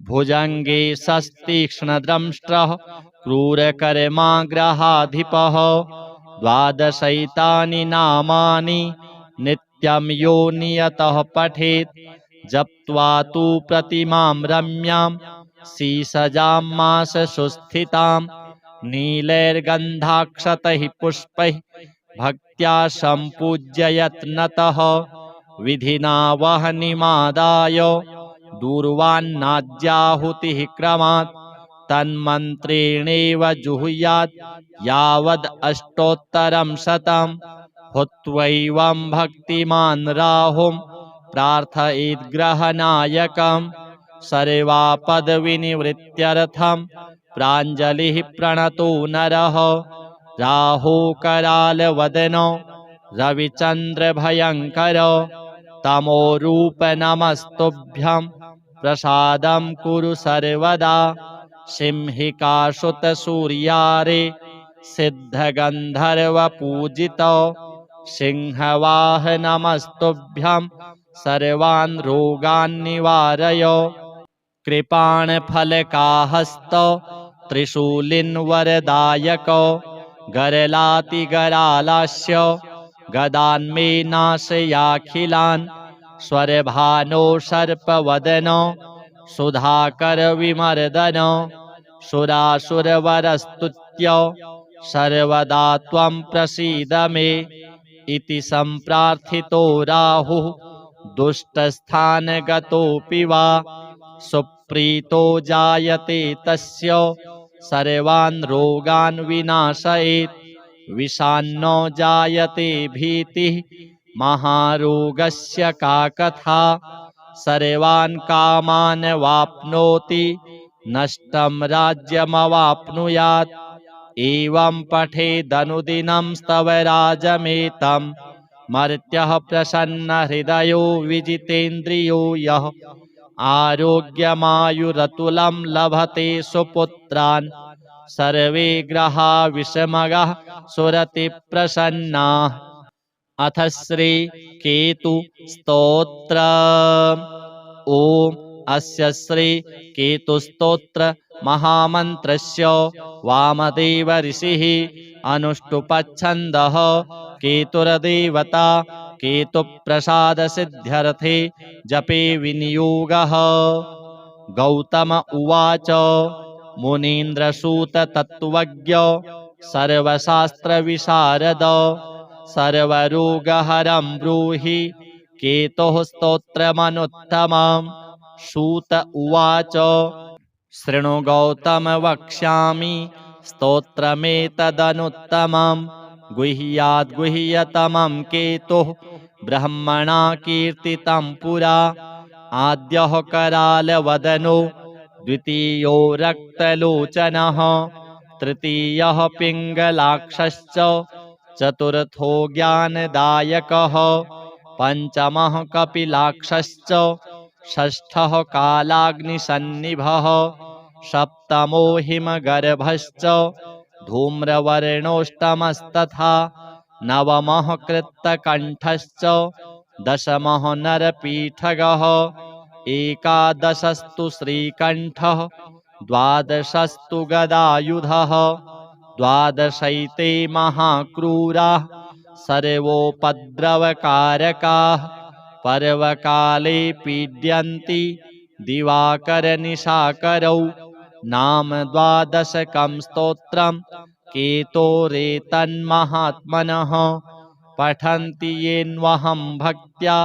भुजङ्गे सस्तीक्ष्णद्रंष्ट्रः क्रूरकर्माग्रहाधिपः। द्वादशैतानि नामानि नित्यं यो नियतः पठेत् जप्त्वा तु प्रतिमां रम्यां सीसजां माससुस्थितां नीलैर्गन्धाक्षतैः पुष्पैः भक्त्या सम्पूज्य यत्नतः विधिना वह्निमादाय दूर्वान्नाज्याहुतिः क्रमात् तन्मन्त्रेणेव जुहुयात् यावद् अष्टोत्तरं शतं हुत्वैवं भक्तिमान् राहुं प्रार्थयेद्ग्रहनायकम् सर्वापदविनिवृत्त्यर्थं प्राञ्जलिः प्रणतो नरः। राहुकरालवदनो रविचन्द्रभयङ्कर तमोरूप नमस्तुभ्यं प्रसादं कुरु सर्वदा सिंहिकासुतसूर्यारे सिद्धगन्धर्वपूजितो सिंहवाहनमस्तुभ्यं सर्वान् रोगान् निवारय। कृपाणफलकाहस्तो त्रिशूलिन्वरदायको गरलातिगरालास्य गदान्मे नाशयाखिलान् स्वरभानो सर्पवदनो सुधाकरविमर्दन सुरासुरवरस्तुत्य सर्वदा त्वं प्रसीद मे इति सम्प्रार्थितो राहुः दुष्टस्थानगतोऽपि वा सुप्रीतो जायते तस्य सर्वान् रोगान् विनाशयेत् विषान्नो जायते भीतिः महारोगस्य का कथा सर्वान् कामान् वाप्नोति नष्टं राज्यमवाप्नुयात् एवं पठेदनुदिनं स्तवराजमेतं मर्त्यः प्रसन्नहृदयो विजितेन्द्रियो यः आरोग्यमायुरतुलं लभते सुपुत्रान् सर्वे ग्रहा विषमगः सुरति प्रसन्नाः। अथ श्री केतु स्तोत्र। ओम अस्य श्री केतुस्तोत्र महामन्त्रस्य वामदेव ऋषिः अनुष्टुपच्छन्दः केतुर्देवता केतुप्रसादसिद्ध्यर्थे जपे विनियोगः। गौतम उवाच मुनीन्द्रसूत तत्त्वज्ञ सर्वशास्त्रविशारद सर्वरोगहरं ब्रूहि केतुः स्तोत्रमनुत्तमम्। सूत उवाच शृणु गौतम वक्ष्यामि स्तोत्रमेतदनुत्तमं गुह्याद्गुह्यतमं केतुः ब्रह्मणा कीर्तितं पुरा आद्यः करालवदनो द्वितीयो रक्तलोचनः तृतीयः पिङ्गलाक्षश्च चतुर्थो ज्ञानदायकः पंचमः कपिलाक्षश्च षष्ठः कालाग्निसन्निभः सप्तमो हिमगर्भश्च धूम्रवर्णोष्टमस्तथा नवमः कृत्तकण्ठश्च दशमः नरपीठगः एकादशस्तु श्रीकण्ठः द्वादशस्तु गदायुधः द्वादशैते महाक्रूराः सर्वोपद्रवकारकाः पर्वकाले पीड्यन्ति दिवाकरनिशाकरौ नाम द्वादशकं स्तोत्रं केतोरेतन्महात्मनः पठन्ति येन्वहं भक्त्या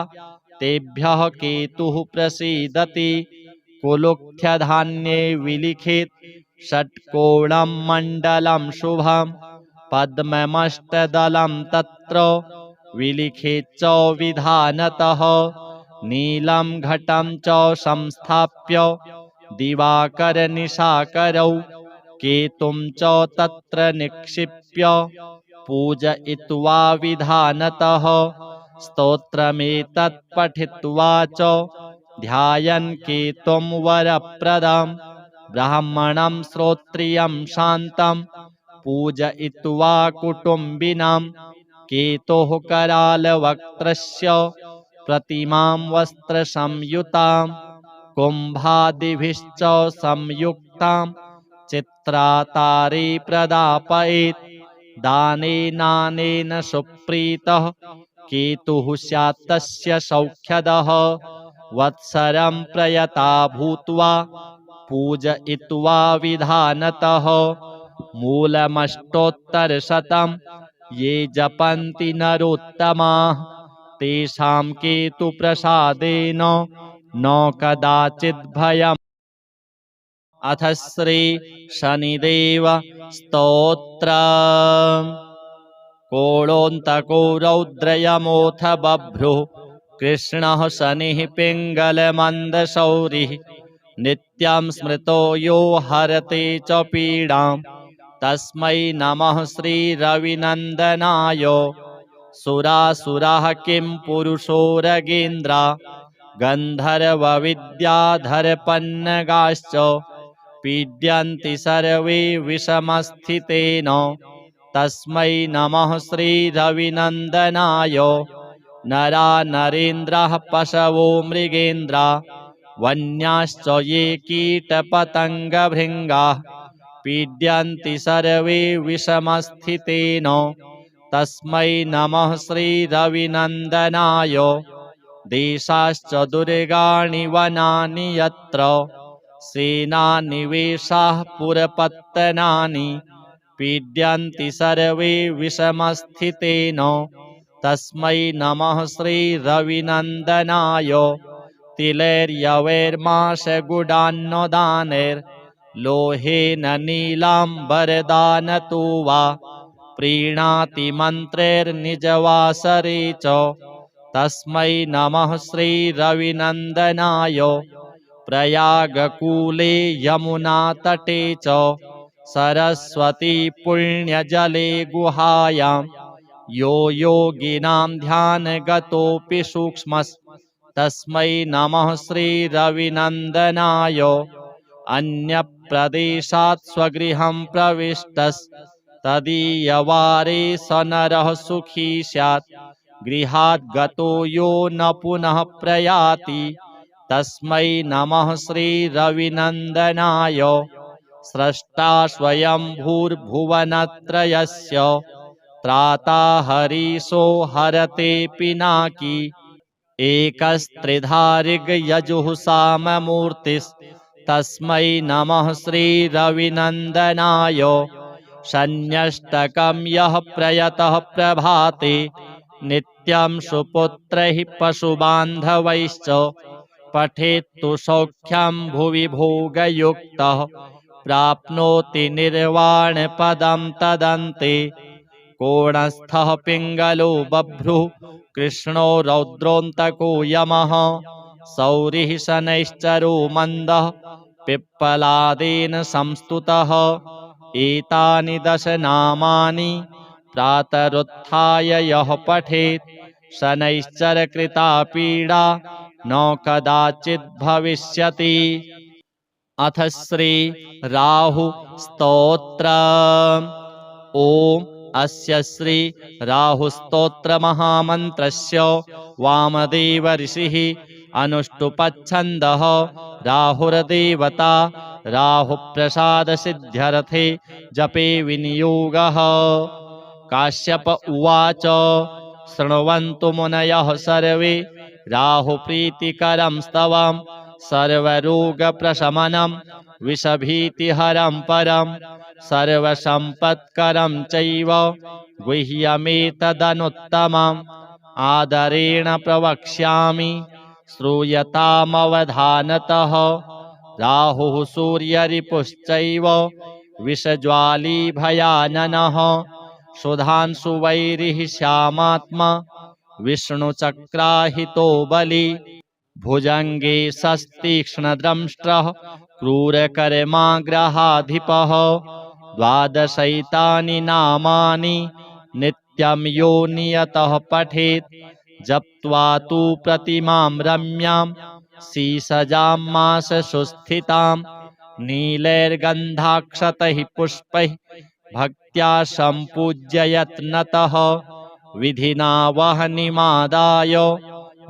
तेभ्यः केतुः प्रसीदति कुलुख्यधान्ये विलिखित षट्कोणं मण्डलं शुभं पद्ममष्टदलं तत्र विलिखित च विधानतः नीलं घटं च संस्थाप्य दिवाकरनिशाकरौ केतुं च तत्र निक्षिप्य पूजयित्वा विधानतः स्तोत्रमेतत् पठित्वा च ध्यायन् केतुं वरप्रदं ब्राह्मणं श्रोत्रियं शान्तं पूजयित्वा कुटुम्बिनां केतोः करालवक्त्रस्य प्रतिमां वस्त्रसंयुतां कुम्भादिभिश्च संयुक्तां चित्रातारे प्रदापयेत् दानेनानेन सुप्रीतः केतुः स्यात् तस्य सौख्यदः वत्सरं प्रयता भूत्वा पूजयित्वा विधानतः मूलमष्टोत्तरशतं ये जपन्ति नरोत्तमाः तेषां केतुप्रसादेन न कदाचित् भयम्। अथ श्री शनिदेव स्तोत्रम्। कोळोऽन्तको रौद्रयमोऽथ बभ्रुः कृष्णः शनिः पिङ्गलमन्दशौरिः नित्यं स्मृतो यो हरते च पीडां तस्मै नमः श्रीरविनन्दनाय। सुरासुराः किं पुरुषोरगेन्द्रा गन्धर्वविद्याधरपन्नगाश्च पीड्यन्ति सर्वे विषमस्थितेन तस्मै नमः श्रीरविनन्दनाय। नरा नरेन्द्राः पशवो मृगेन्द्रा वन्याश्च ये कीटपतङ्गभृङ्गाः पीड्यन्ति सर्वे विषमस्थितेन तस्मै नमः श्रीरविनन्दनाय। देशाश्च दुर्गाणि वनानि यत्र सेनानिवेशाः पुरपत्तनानि पीड्यन्ति सर्वे विषमस्थितेन तस्मै नमः श्रीरविनन्दनाय। तिलैर्यवैर्माशगुडान्नदानैर्लोहेन नीलाम्बरदानतो वा प्रीणाति मन्त्रैर्निजवासरे च तस्मै नमः श्रीरविनन्दनाय। प्रयागकूले यमुनातटे च सरस्वती पुण्यजले गुहायां यो योगिनां ध्यानगतोऽपि सूक्ष्मस्तस्मै नमः श्रीरविनन्दनाय। अन्यप्रदेशात् स्वगृहं प्रविष्टस्तदीयवारे स नरः सुखी स्यात् गृहात् गतो यो न पुनः प्रयाति तस्मै नमः श्रीरविनन्दनाय। स्रष्टा स्वयंभूर्भुवनत्रयस्य त्राता हरीशो हरते पिनाकी एकस्त्रिधारिगयजुः साममूर्तिस्तस्मै नमः श्रीरविनन्दनाय। शन्यष्टकं यः प्रयतः प्रभाते नित्यं सुपुत्रैः पशुबान्धवैश्च पठेत्तु सौख्यं भुवि भोगयुक्तः प्राप्नोति निर्वाणपदं तदन्ते कोणस्थः पिङ्गलो बभ्रुः कृष्णो रौद्रोऽन्तको यमः सौरिः शनैश्चरो मन्दः पिप्पलादेन संस्तुतः एतानि दश नामानि प्रातरुत्थाय यः पठेत् शनैश्चरकृता पीडा न कदाचित् भविष्यति। अथ श्री राहु स्तोत्र। ओम अस्य श्री राहु स्तोत्र महामन्त्रस्य वामदेव ऋषिः अनुष्टुपच्छन्दः राहुर्देवता राहुप्रसाद सिद्ध्यर्थे जपे विनियोगः। काश्यप उवाच शृण्वन्तु मुनयः सर्वे राहुप्रीतिकरं स्तवं सर्वरोगप्रशमनं विषभीतिहरं परं सर्वसम्पत्करं चैव गुह्यमेतदनुत्तमम् आदरेण प्रवक्ष्यामि श्रूयतामवधानतः। राहुः सूर्यरिपुश्चैव विषज्वाली भयाननः सुधांशुवैरिः श्यामात्मा विष्णुचक्राहितो बली भुजङ्गे सस्तीक्ष्णदंष्ट्रः क्रूरकर्माग्रहाधिपः। द्वादशैतानि नामानि नित्यं यो नियतः पठेत् जप्त्वा तु प्रतिमां रम्यां सीसजां माससुस्थितां नीलैर्गन्धाक्षतैः पुष्पैः भक्त्या सम्पूज्य यत्नतः विधिना वह्निमादाय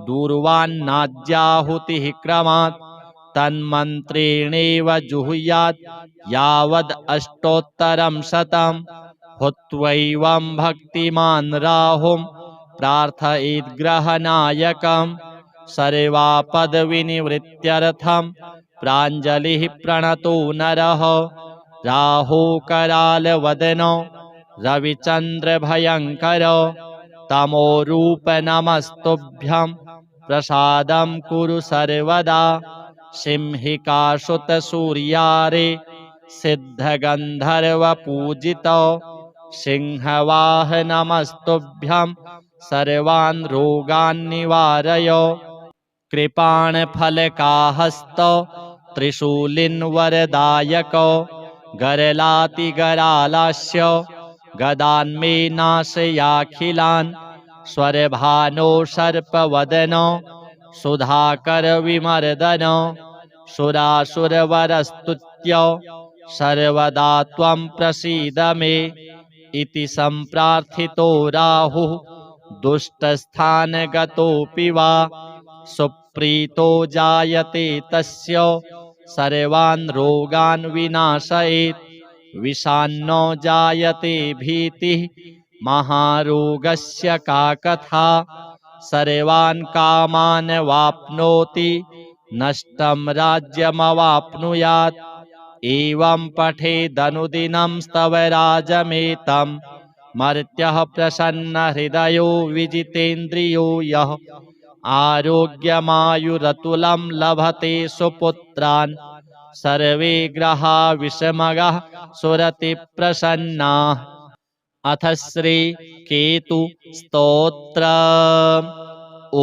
दूर्वान्नाद्याहुतिः क्रमात् तन्मन्त्रेणेव जुहुयात् यावद् अष्टोत्तरं शतं हुत्वैवं भक्तिमान् राहुं प्रार्थयेद्ग्रहनायकम् सर्वापदविनिवृत्त्यर्थं प्राञ्जलिः प्रणतो नरः। राहुकरालवदनो रविचन्द्रभयङ्कर तमोरूप नमस्तुभ्यं प्रसादं कुरु सर्वदा सिंहिकासुतसूर्यारे सिद्धगन्धर्वपूजितो सिंहवाहनमस्तुभ्यं सर्वान् रोगान् निवारय। कृपाणफलकाहस्तो त्रिशूलिन्वरदायको गरलातिगरालास्य गदान्मे नाशयाखिलान् स्वरभानो सर्पवदनो सुधाकरविमर्दन सुरासुरवरस्तुत्य सर्वदा त्वं प्रसीद मे इति सम्प्रार्थितो राहुः दुष्टस्थानगतोऽपि वा सुप्रीतो जायते तस्य सर्वान् रोगान् विनाशयेत् विषान्नो जायते भीतिः महारोगस्य का कथा सर्वान् कामान् वाप्नोति नष्टं राज्यमवाप्नुयात् एवं पठेदनुदिनं स्तवराजमेतं मर्त्यः प्रसन्नहृदयो विजितेन्द्रियो यः आरोग्यमायुरतुलं लभते सुपुत्रान् सर्वे ग्रहा विषमगाः सुरति प्रसन्नाः। अथ श्री केतु स्तोत्र।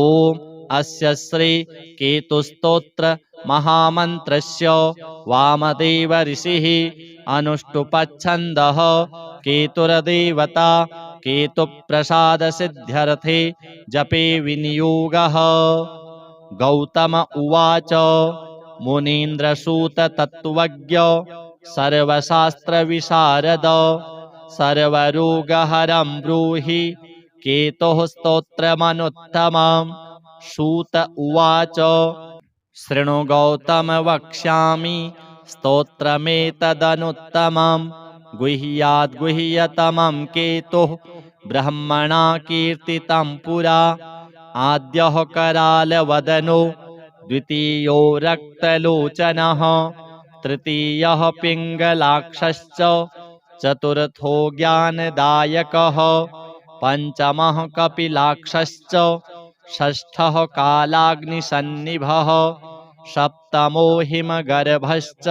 ओम अस्य श्री केतु स्तोत्र महामन्त्रस्य वामदेव ऋषिः अनुष्टुपच्छन्दः केतुर्देवता केतुप्रसाद सिद्ध्यर्थे जपे विनियोगः। गौतम उवाच मुनीन्द्रसूत तत्त्वज्ञ सर्वशास्त्रविशारद सर्वरोगहरं ब्रूहि केतुः स्तोत्रमनुत्तमम्। सूत उवाच शृणु गौतम वक्ष्यामि स्तोत्रमेतदनुत्तमं गुह्याद्गुह्यतमं केतुः ब्रह्मणा कीर्तितं पुरा आद्यः करालवदनो द्वितीयो रक्तलोचनः तृतीयः पिङ्गलाक्षश्च चतुर्थो ज्ञानदायकः पंचमः कपिलाक्षश्च षष्ठः कालाग्निसन्निभः सप्तमो हिमगर्भश्च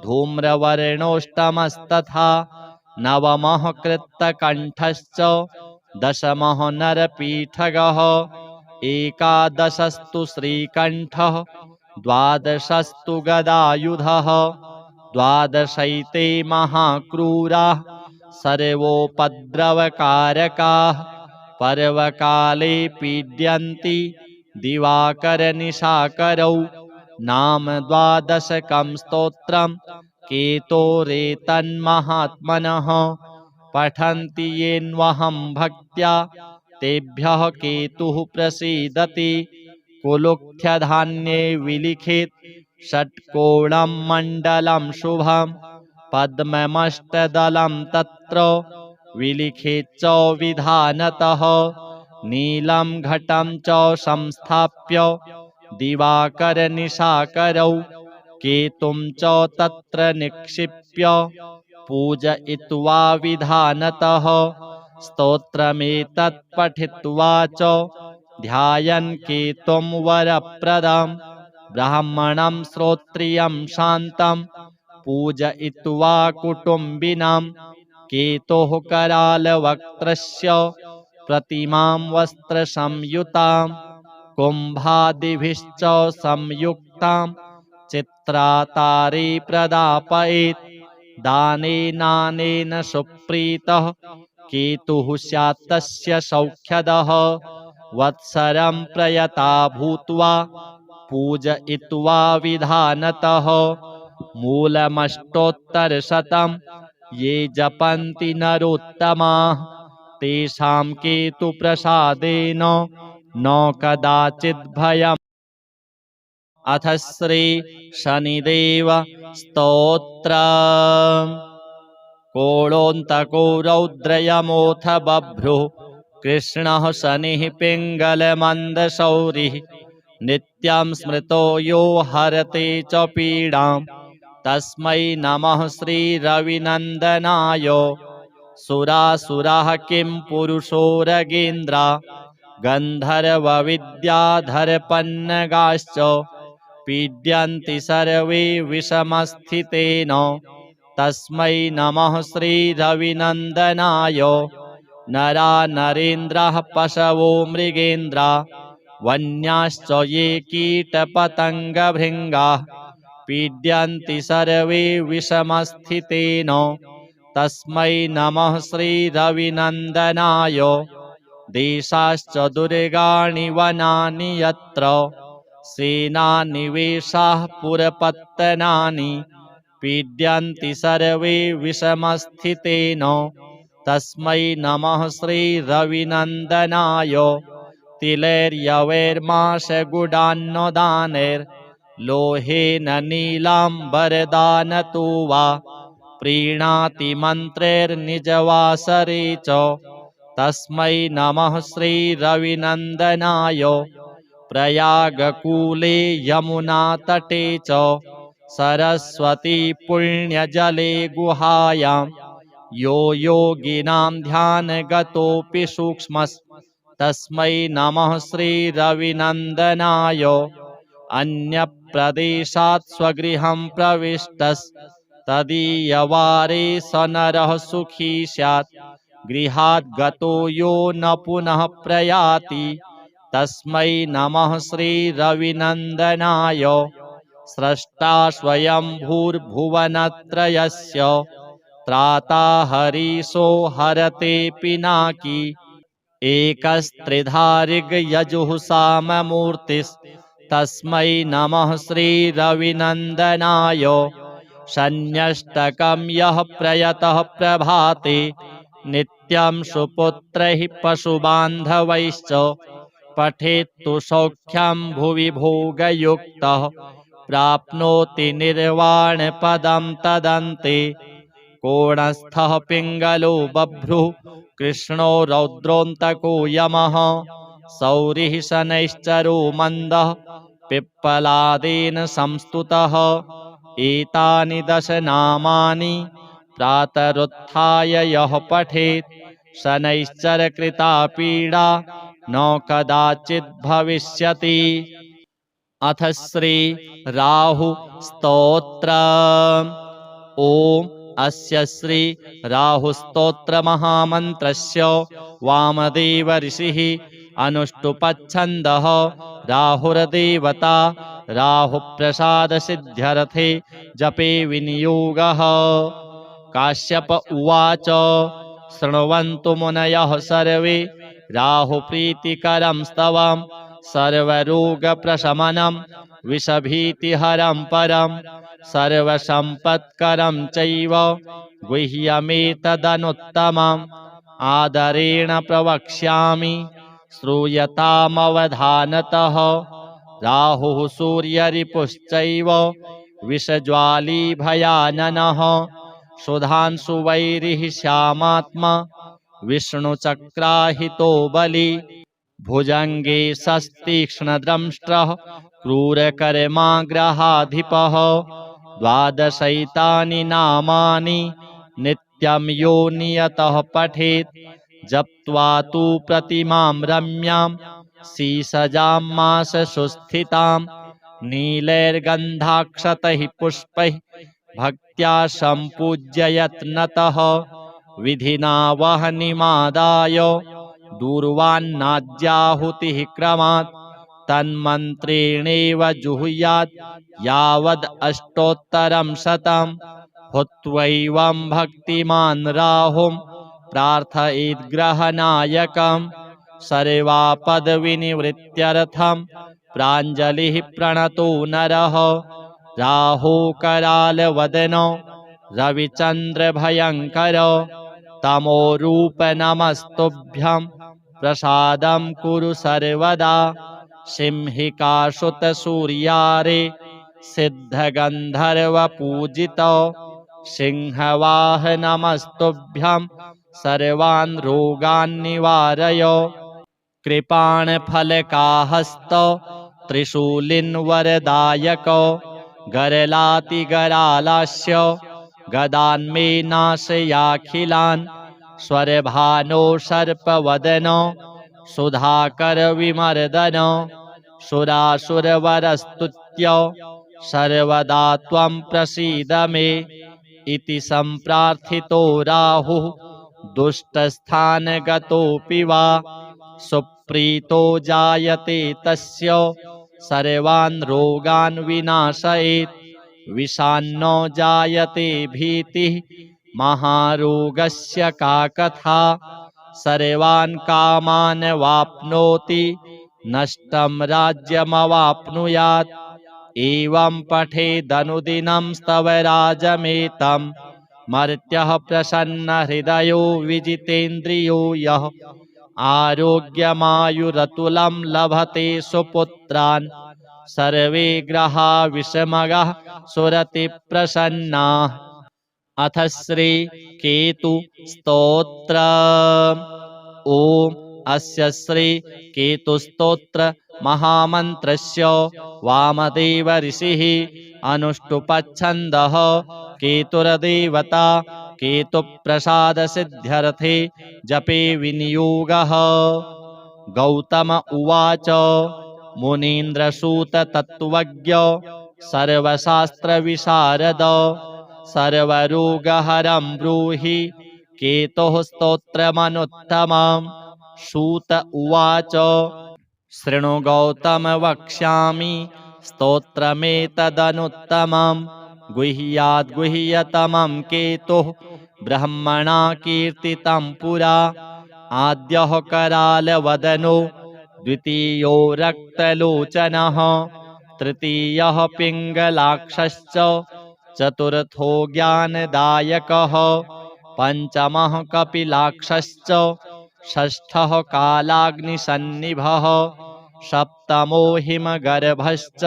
धूम्रवर्णोऽष्टमस्तथा नवमः कृत्तकण्ठश्च दशमः नरपीठगः एकादशस्तु श्रीकण्ठः द्वादशस्तु गदायुधः द्वादशैते महाक्रूराः सर्वोपद्रवकारकाः पर्वकाले पीड्यन्ति दिवाकरनिशाकरौ नाम द्वादशकं स्तोत्रम् केतोरेतन्महात्मनः पठन्ति येन्वहं भक्त्या तेभ्यः केतुः प्रसीदति कुलुख्यधान्ये विलिखित षट्कोणं मण्डलं शुभं पद्ममष्टदलं तत्र विलिखित च विधानतः नीलं घटं च संस्थाप्य दिवाकरनिशाकरौ केतुं च तत्र निक्षिप्य पूजयित्वा विधानतः स्तोत्रमेतत् पठित्वा च ध्यायन् केतुं वरप्रदं ब्राह्मणं श्रोत्रियं शान्तं पूजयित्वा कुटुम्बिनां केतोः करालवक्त्रस्य प्रतिमां वस्त्रसंयुतां कुम्भादिभिश्च संयुक्तां चित्रातारे प्रदापयेत् दानेनानेन सुप्रीतः केतुः स्यात् तस्य सौख्यदः वत्सरं प्रयता भूत्वा पूजयित्वा विधानतः मूलमष्टोत्तरशतं ये जपन्ति नरोत्तमाः तेषां केतुप्रसादेन न कदाचित् भयम्। अथ श्री शनिदेव स्तोत्रम्। कोळोऽन्तको रौद्रयमोऽथ बभ्रुः कृष्णः शनिः पिङ्गलमन्दशौरिः नित्यं स्मृतो यो हरते च पीडां तस्मै नमः श्रीरविनन्दनाय। सुरासुराः किं पुरुषोरगेन्द्रा गन्धर्वविद्याधरपन्नगाश्च पीड्यन्ति सर्वे विषमस्थितेन तस्मै नमः श्रीरविनन्दनाय। नरा नरेन्द्राः पशवो मृगेन्द्रा वन्याश्च ये कीटपतङ्गभृङ्गाः पीड्यन्ति सर्वे विषमस्थितेन तस्मै नमः श्रीरविनन्दनाय। देशाश्च दुर्गाणि वनानि यत्र सेनानिवेशाः पुरपत्तनानि पीड्यन्ति सर्वे विषमस्थितेन तस्मै नमः श्रीरविनन्दनाय। तिलैर्यवैर्माशगुडान्नदानैर्लोहेन नीलाम्बरदानतो वा प्रीणाति मन्त्रैर्निजवासरे च तस्मै नमः श्रीरविनन्दनाय। प्रयागकूले यमुनातटे च सरस्वती पुण्यजले गुहायां यो योगिनां ध्यानगतोऽपि सूक्ष्मस्तस्मै नमः श्रीरविनन्दनाय। अन्यप्रदेशात् स्वगृहं प्रविष्टस्तदीयवारे स नरः सुखी स्यात् गृहात् गतो यो न पुनः प्रयाति तस्मै नमः श्रीरविनन्दनाय। स्रष्टा स्वयंभूर्भुवनत्रयस्य त्राता हरीशो हरते पिनाकी एकस्त्रिधारिगयजुः साममूर्तिस्तस्मै नमः श्रीरविनन्दनाय। शन्यष्टकं यः प्रयतः प्रभाते नित्यं सुपुत्रैः पशुबान्धवैश्च पठेत्तु सौख्यं भुवि भोगयुक्तः प्राप्नोति निर्वाणपदं तदन्ते। कोणस्थः पिङ्गलो बभ्रुः कृष्णो रौद्रोऽन्तको यमः सौरिः शनैश्चरो मन्दः पिप्पलादेन संस्तुतः। एतानि दश नामानि प्रातरुत्थाय यः पठेत् शनैश्चरकृता पीडा न कदाचित् भविष्यति। अथ श्री राहु स्तोत्र। ओम अस्य श्री राहु स्तोत्र महामन्त्रस्य वामदेव ऋषिः अनुष्टुपच्छन्दः राहुर्देवता राहुप्रसाद सिद्ध्यर्थे जपे विनियोगः। काश्यप उवाच शृण्वन्तु मुनयः सर्वे राहुप्रीतिकरं स्तवम् सर्वरोगप्रशमनं विषभीतिहरं परं सर्वसम्पत्करं चैव गुह्यमेतदनुत्तमम् आदरेण प्रवक्ष्यामि श्रूयतामवधानतः। राहुः सूर्यरिपुश्चैव विषज्वाली भयाननः सुधांशुवैरिः श्यामात्मा विष्णुचक्राहितो बली भुजंगे सस्तीक्ष्णद्रंष्ट्रः क्रूरकर्माग्रहाधिपः द्वादशैतानि नामानि नित्यं यो नियतः पठेत् जप्त्वा तु प्रतिमां रम्यां सीसजां माससुस्थितां नीलैर्गन्धाक्षतैः पुष्पैः भक्त्या सम्पूज्य यत्नतः विधिना वह्निमादाय दूर्वान्नाद्याहुतिः क्रमात् तन्मन्त्रेणेव जुहुयात् यावद् अष्टोत्तरं शतं हुत्वैवं भक्तिमान् राहुं प्रार्थयेद्ग्रहनायकं सर्वापदविनिवृत्त्यर्थं प्राञ्जलिः प्रणतो नरः। राहुकरालवदनो रविचन्द्रभयङ्करो तमोरूप नमस्तुभ्यं प्रसादं कुरु सर्वदा सिंहिकासुतसूर्यारे सिद्धगन्धर्वपूजितो सिंहवाहनमस्तुभ्यं सर्वान् रोगान् निवारय। कृपाणफलकाहस्तो त्रिशूलिन्वरदायको गरलातिगरालास्य गदान्मे नाशयाखिलान् स्वरभानो सर्पवदनो सुधाकर विमर्दनो सुरासुरवरस्तुत्य सर्वदा त्वं प्रसीद मे इति सम्प्रार्थितो राहुः दुष्टस्थानगतोऽपि वा सुप्रीतो जायते तस्य सर्वान् रोगान् विनाशयेत् विषान्नो जायते भीतिः महारोगस्य का कथा सर्वान् कामान् वाप्नोति नष्टं राज्यमवाप्नुयात् एवं पठेदनुदिनं स्तवराजमेतं मर्त्यः प्रसन्नहृदयो विजितेन्द्रियो यः आरोग्यमायुरतुलं लभते सुपुत्रान् सर्वे ग्रहा विषमगः सुरति प्रसन्नाः। अथ श्री केतु स्तोत्र। ओम अस्य श्री केतु स्तोत्र महामन्त्रस्य वामदेव ऋषिः अनुष्टुपच्छन्दः केतुर्देवता केतुप्रसाद सिद्ध्यर्थे जपे विनियोगः। गौतम उवाच मुनीन्द्रसूत तत्त्वज्ञ सर्वशास्त्र विशारद सर्वरोगहरं ब्रूहि केतुः स्तोत्रमनुत्तमम्। सूत उवाच शृणु गौतम वक्ष्यामि स्तोत्रमेतदनुत्तमम् गुह्याद् गुह्यतमं केतुः ब्रह्मणा कीर्तितं पुरा आद्यः करालवदनो द्वितीयो रक्तलोचनः तृतीयः पिङ्गलाक्षश्च चतुर्थो ज्ञानदायकः पंचमः कपिलाक्षश्च षष्ठः कालाग्निसन्निभः सप्तमो हिमगर्भश्च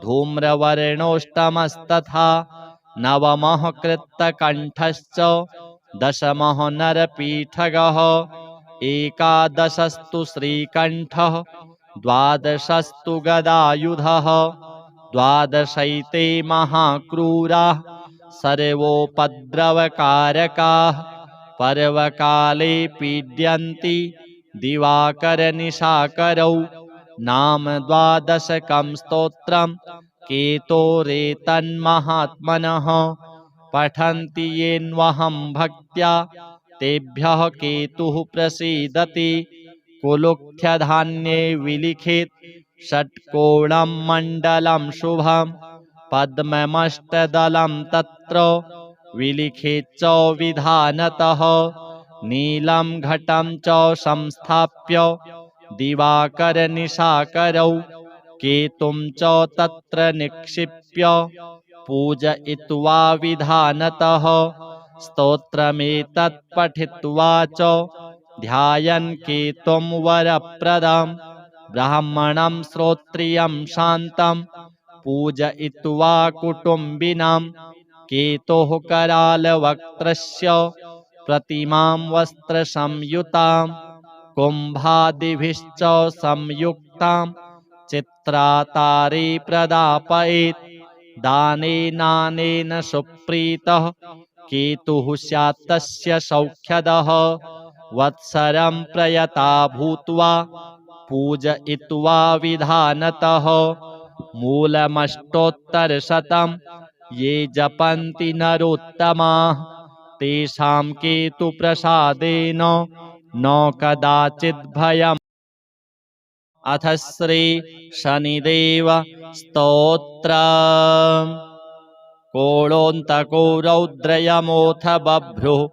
धूम्रवर्णोष्टमस्तथा नवमः कृत्तकण्ठश्च दशमः नरपीठगः एकादशस्तु श्रीकण्ठः द्वादशस्तु गदायुधः द्वादशैते महाक्रूराः सर्वोपद्रवकारकाः पर्वकाले पीड्यन्ति दिवाकरनिशाकरौ नाम द्वादशकं स्तोत्रं केतोरेतन्महात्मनः पठन्ति येन्वहं भक्त्या तेभ्यः केतुः प्रसीदति कुलुक्थ्यधान्ये विलिखित षट्कोणं मण्डलं शुभं पद्ममष्टदलं तत्र विलिखित च विधानतः नीलं घटं च संस्थाप्य दिवाकरनिशाकरौ केतुं च तत्र निक्षिप्य पूजयित्वा विधानतः स्तोत्रमेतत् पठित्वा च ध्यायन् केतुं वरप्रदं ब्राह्मणं श्रोत्रियं शान्तं पूजयित्वा कुटुम्बिनां केतोः करालवक्त्रस्य प्रतिमां वस्त्रसंयुतां कुम्भादिभिश्च संयुक्तां चित्रातारे प्रदापयेत् दानेनानेन सुप्रीतः केतुः स्यात् तस्य सौख्यदः वत्सरं प्रयता भूत्वा पूजयित्वा विधानतः मूलमष्टोत्तरशतं ये जपन्ति नरोत्तमाः तेषां केतुप्रसादेन न कदाचित् भयम्। अथ श्री शनिदेव स्तोत्रम्। कोळोऽन्तको रौद्रयमोऽथ बभ्रुः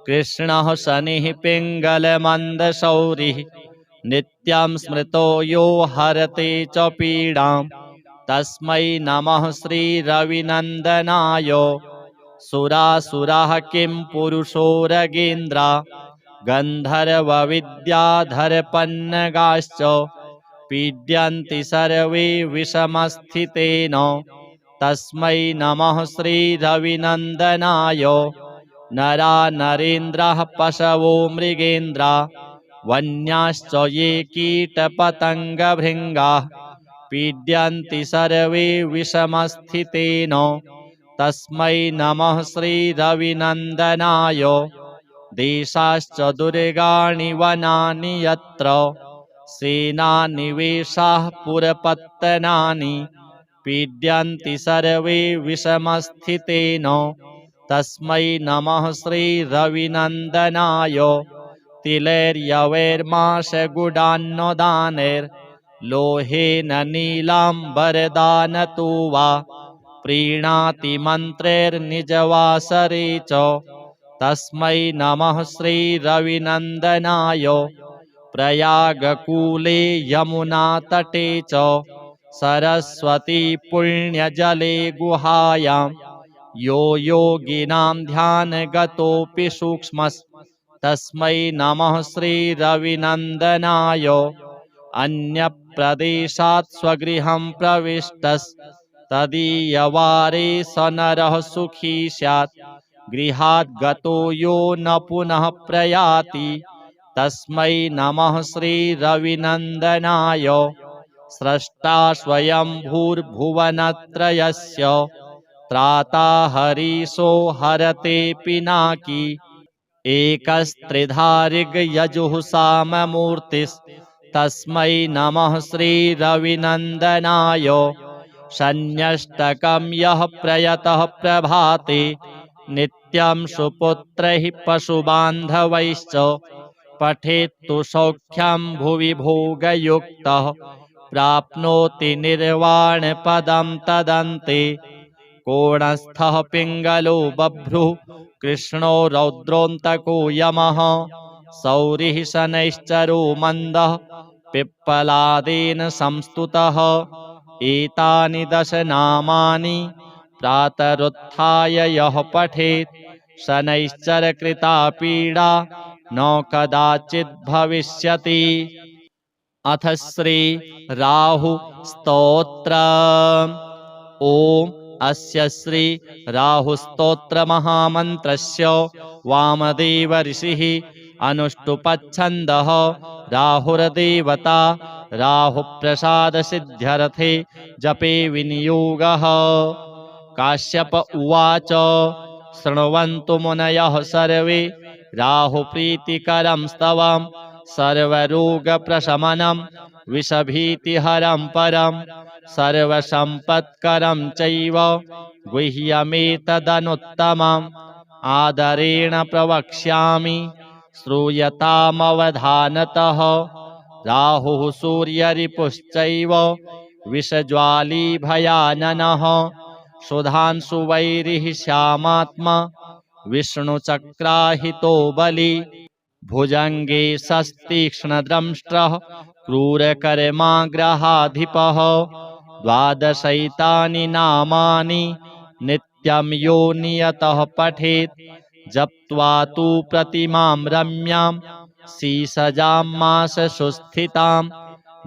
कृष्णः शनिः पिङ्गलमन्दशौरिः नित्यं स्मृतो यो हरते च पीडां तस्मै नमः श्रीरविनन्दनाय। सुरासुराः किं पुरुषोरगेन्द्रा गन्धर्वविद्याधरपन्नगाश्च पीड्यन्ति सर्वे विषमस्थितेन तस्मै नमः श्रीरविनन्दनाय। नरा नरेन्द्राः पशवो मृगेन्द्रा वन्याश्च ये कीटपतङ्गभृङ्गाः पीड्यन्ति सर्वे विषमस्थितेन तस्मै नमः श्रीरविनन्दनाय। देशाश्च दुर्गाणि वनानि यत्र सेनानिवेशाः पुरपत्तनानि पीड्यन्ति सर्वे विषमस्थितेन तस्मै नमः श्रीरविनन्दनाय। तिलैर्यवैर्माशगुडान्नदानैर्लोहेन नीलाम्बरदानतो वा प्रीणाति मन्त्रैर्निजवासरे च तस्मै नमः श्रीरविनन्दनाय। प्रयागकूले यमुनातटे च सरस्वती पुण्यजले गुहायां यो योगिनां ध्यानगतोऽपि सूक्ष्मस्तस्मै नमः श्रीरविनन्दनाय। अन्यप्रदेशात् स्वगृहं प्रविष्टस्तदीयवारे स नरः सुखी स्यात् गृहात् गतो यो न पुनः प्रयाति तस्मै नमः श्रीरविनन्दनाय। स्रष्टा स्वयंभूर्भुवनत्रयस्य त्राता हरीशो हरते पिनाकी एकस्त्रिधारिग्यजुः साममूर्तिस्तस्मै नमः श्रीरविनन्दनाय। शन्यष्टकं यः प्रयतः प्रभाते नित्यं सुपुत्रैः पशुबान्धवैश्च पठेत्तु सौख्यं भुवि भोगयुक्तः प्राप्नोति निर्वाणपदं तदन्ते। कोणस्थः पिङ्गलो बभ्रुः कृष्णो रौद्रोऽन्तको यमः सौरिः शनैश्चरो मन्दः पिप्पलादेन संस्तुतः। एतानि दश नामानि प्रातरुत्थाय यः पठेत् शनैश्चरकृता पीडा न कदाचित् भविष्यति। अथ श्री राहु स्तोत्रम्। ओम अस्य श्री राहु स्तोत्र महामन्त्रस्य वामदेव ऋषिः अनुष्टुपच्छन्दः राहुर्देवता राहुप्रसाद सिद्ध्यर्थे जपे विनियोगः। काश्यप उवाच शृण्वन्तु मुनयः सर्वे राहुप्रीतिकरं स्तवं सर्वरोगप्रशमनं विषभीतिहरं परं सर्वसम्पत्करं चैव गुह्यमेतदनुत्तमम् आदरेण प्रवक्ष्यामि श्रूयतामवधानतः राहुः सूर्यरिपुश्चैव विषज्वाली भयाननः सुधांशुवैरिः श्यामात्मा विष्णुचक्राहितो बली भुजंगे सस्तीक्ष्णद्रंष्ट्रः क्रूरकर्माग्रहाधिपः द्वादशैतानि नामानि नित्यं यो नियतः पठेत् जप्त्वा तु प्रतिमां रम्यां सीसजां माससुस्थितां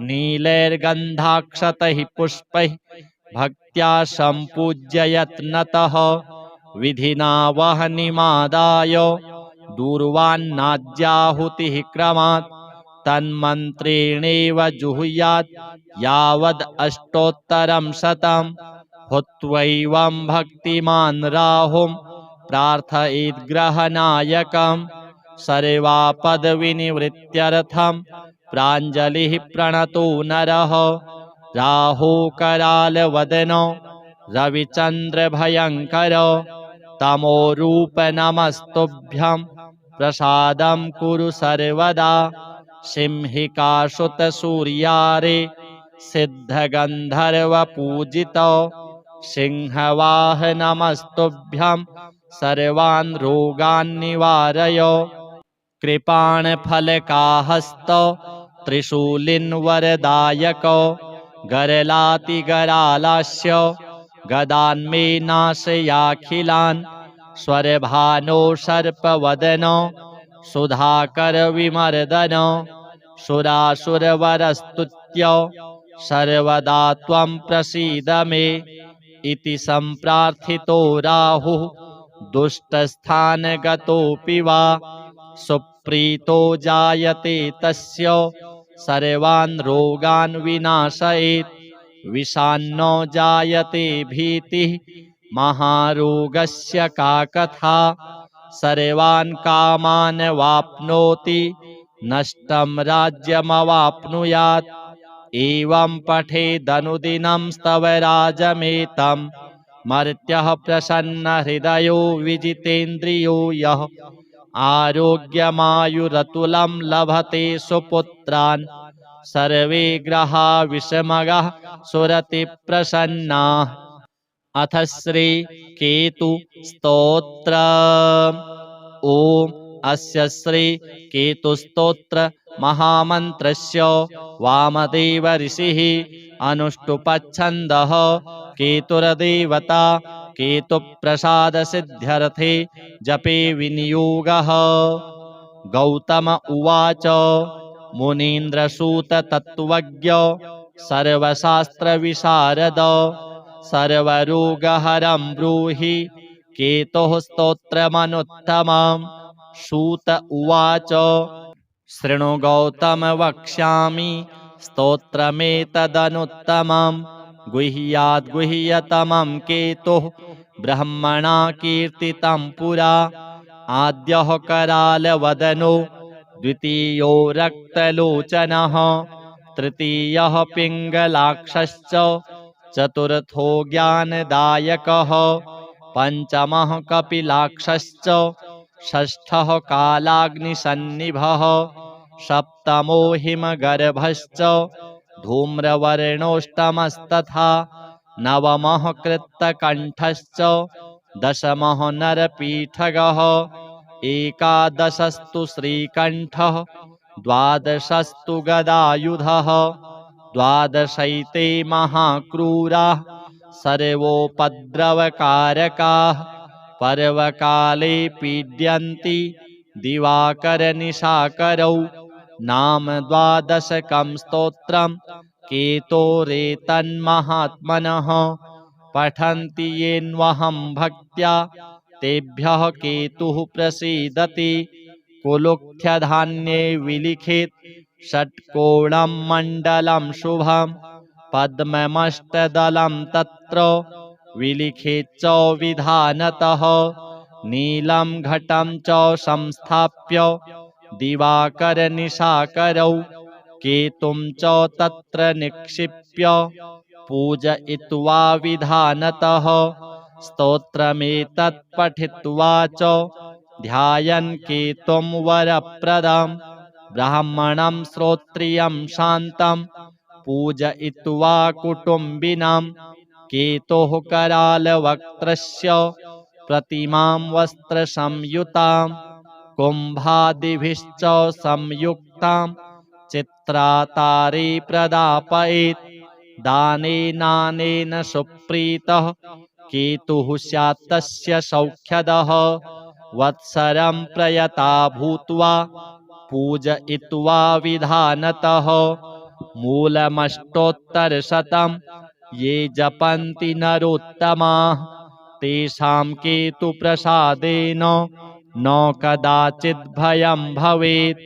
नीलैर्गन्धाक्षतैः पुष्पैः भक्त्या सम्पूज्य यत्नतः विधिना वह्निमादाय दूर्वान्नाद्याहुतिः क्रमात् तन्मन्त्रेणेव जुहुयात् यावद् अष्टोत्तरं शतं हुत्वैवं भक्तिमान् राहुं प्रार्थयेद्ग्रहनायकं सर्वापदविनिवृत्त्यर्थं प्राञ्जलिः प्रणतो नरः राहुकरालवदनो रविचन्द्रभयङ्करो तमोरूप नमस्तुभ्यं प्रसादं कुरु सर्वदा सिंहिकासुतसूर्यारे सिद्धगन्धर्वपूजितो सिंहवाहनमस्तुभ्यं सर्वान् रोगान् निवारय कृपाणफलकाहस्तो त्रिशूलिन्वरदायको गरलातिगरालास्य गदान्मे नाशयाखिलान् स्वरभानो सर्पवदनो सुधाकरविमर्दनो सुरासुरवरस्तुत्य सर्वदा त्वं प्रसीद मे इति सम्प्रार्थितो राहुः दुष्टस्थानगतोऽपि वा सुप्रीतो जायते तस्य सर्वान् रोगान् विनाशयेत् विषान्नो जायते भीतिः महारोगस्य का कथा सर्वान् कामान् वाप्नोति नष्टं राज्यमवाप्नुयात् एवं पठेदनुदिनं स्तवराजमेतं मर्त्यः प्रसन्नहृदयो विजितेन्द्रियो यः आरोग्यमायुरतुलं लभते सुपुत्रान् सर्वे ग्रहा विषमगः सुरतिप्रसन्नाः अथ श्री केतु स्तोत्र ओम अस्य श्री केतु स्तोत्र महामन्त्रस्य वामदेव ऋषिः अनुष्टुपच्छन्दः केतुर्देवता केतुप्रसाद सिद्ध्यर्थे जपे विनियोगः गौतम उवाच मुनीन्द्रसूत तत्त्वज्ञ सर्वशास्त्रविशारद सर्वरोगहरं ब्रूहि केतुः स्तोत्रमनुत्तमम् सूत उवाच शृणु गौतम वक्ष्यामि स्तोत्रमेतदनुत्तमं गुह्याद्गुह्यतमं केतुः ब्रह्मणा कीर्तितं पुरा आद्यः करालवदनो द्वितीयो रक्तलोचनः तृतीयः पिङ्गलाक्षश्च चतुर्थो ज्ञानदायकः पंचमः कपिलाक्षश्च षष्ठः कालाग्निसन्निभः सप्तमो हिमगर्भश्च धूम्रवर्णोष्टमस्तथा नवमः कृत्तकण्ठश्च दशमः नरपीठगः एकादशस्तु श्रीकण्ठः द्वादशस्तु गदायुधः द्वादशैते महाक्रूराः सर्वोपद्रवकारकाः पर्वकाले पीड्यन्ति दिवाकरनिशाकरौ नाम द्वादशकं स्तोत्रं केतोरेतन्महात्मनः पठन्ति येन्वहं भक्त्या तेभ्यः केतुः प्रसीदति कुलुक्थ्यधान्ये विलिखित षट्कोणं मण्डलं शुभं पद्ममष्टदलं तत्र विलिखित च विधानतः नीलं घटं च संस्थाप्य दिवाकरनिशाकरौ केतुं च तत्र निक्षिप्य पूजयित्वा विधानतः स्तोत्रमेतत् पठित्वा च ध्यायन् केतुं वरप्रदम् ब्राह्मणं श्रोत्रियं शान्तं पूजयित्वा कुटुम्बिनां केतोः करालवक्त्रस्य प्रतिमां वस्त्रसंयुतां कुम्भादिभिश्च संयुक्तां चित्रातारे प्रदापयेत् दानेनानेन सुप्रीतः केतुः स्यात् तस्य सौख्यदः वत्सरं प्रयता भूत्वा पूजयित्वा विधानतः मूलमष्टोत्तरशतं ये जपन्ति नरोत्तमाः तेषां केतुप्रसादेन न कदाचित् भयं भवेत्।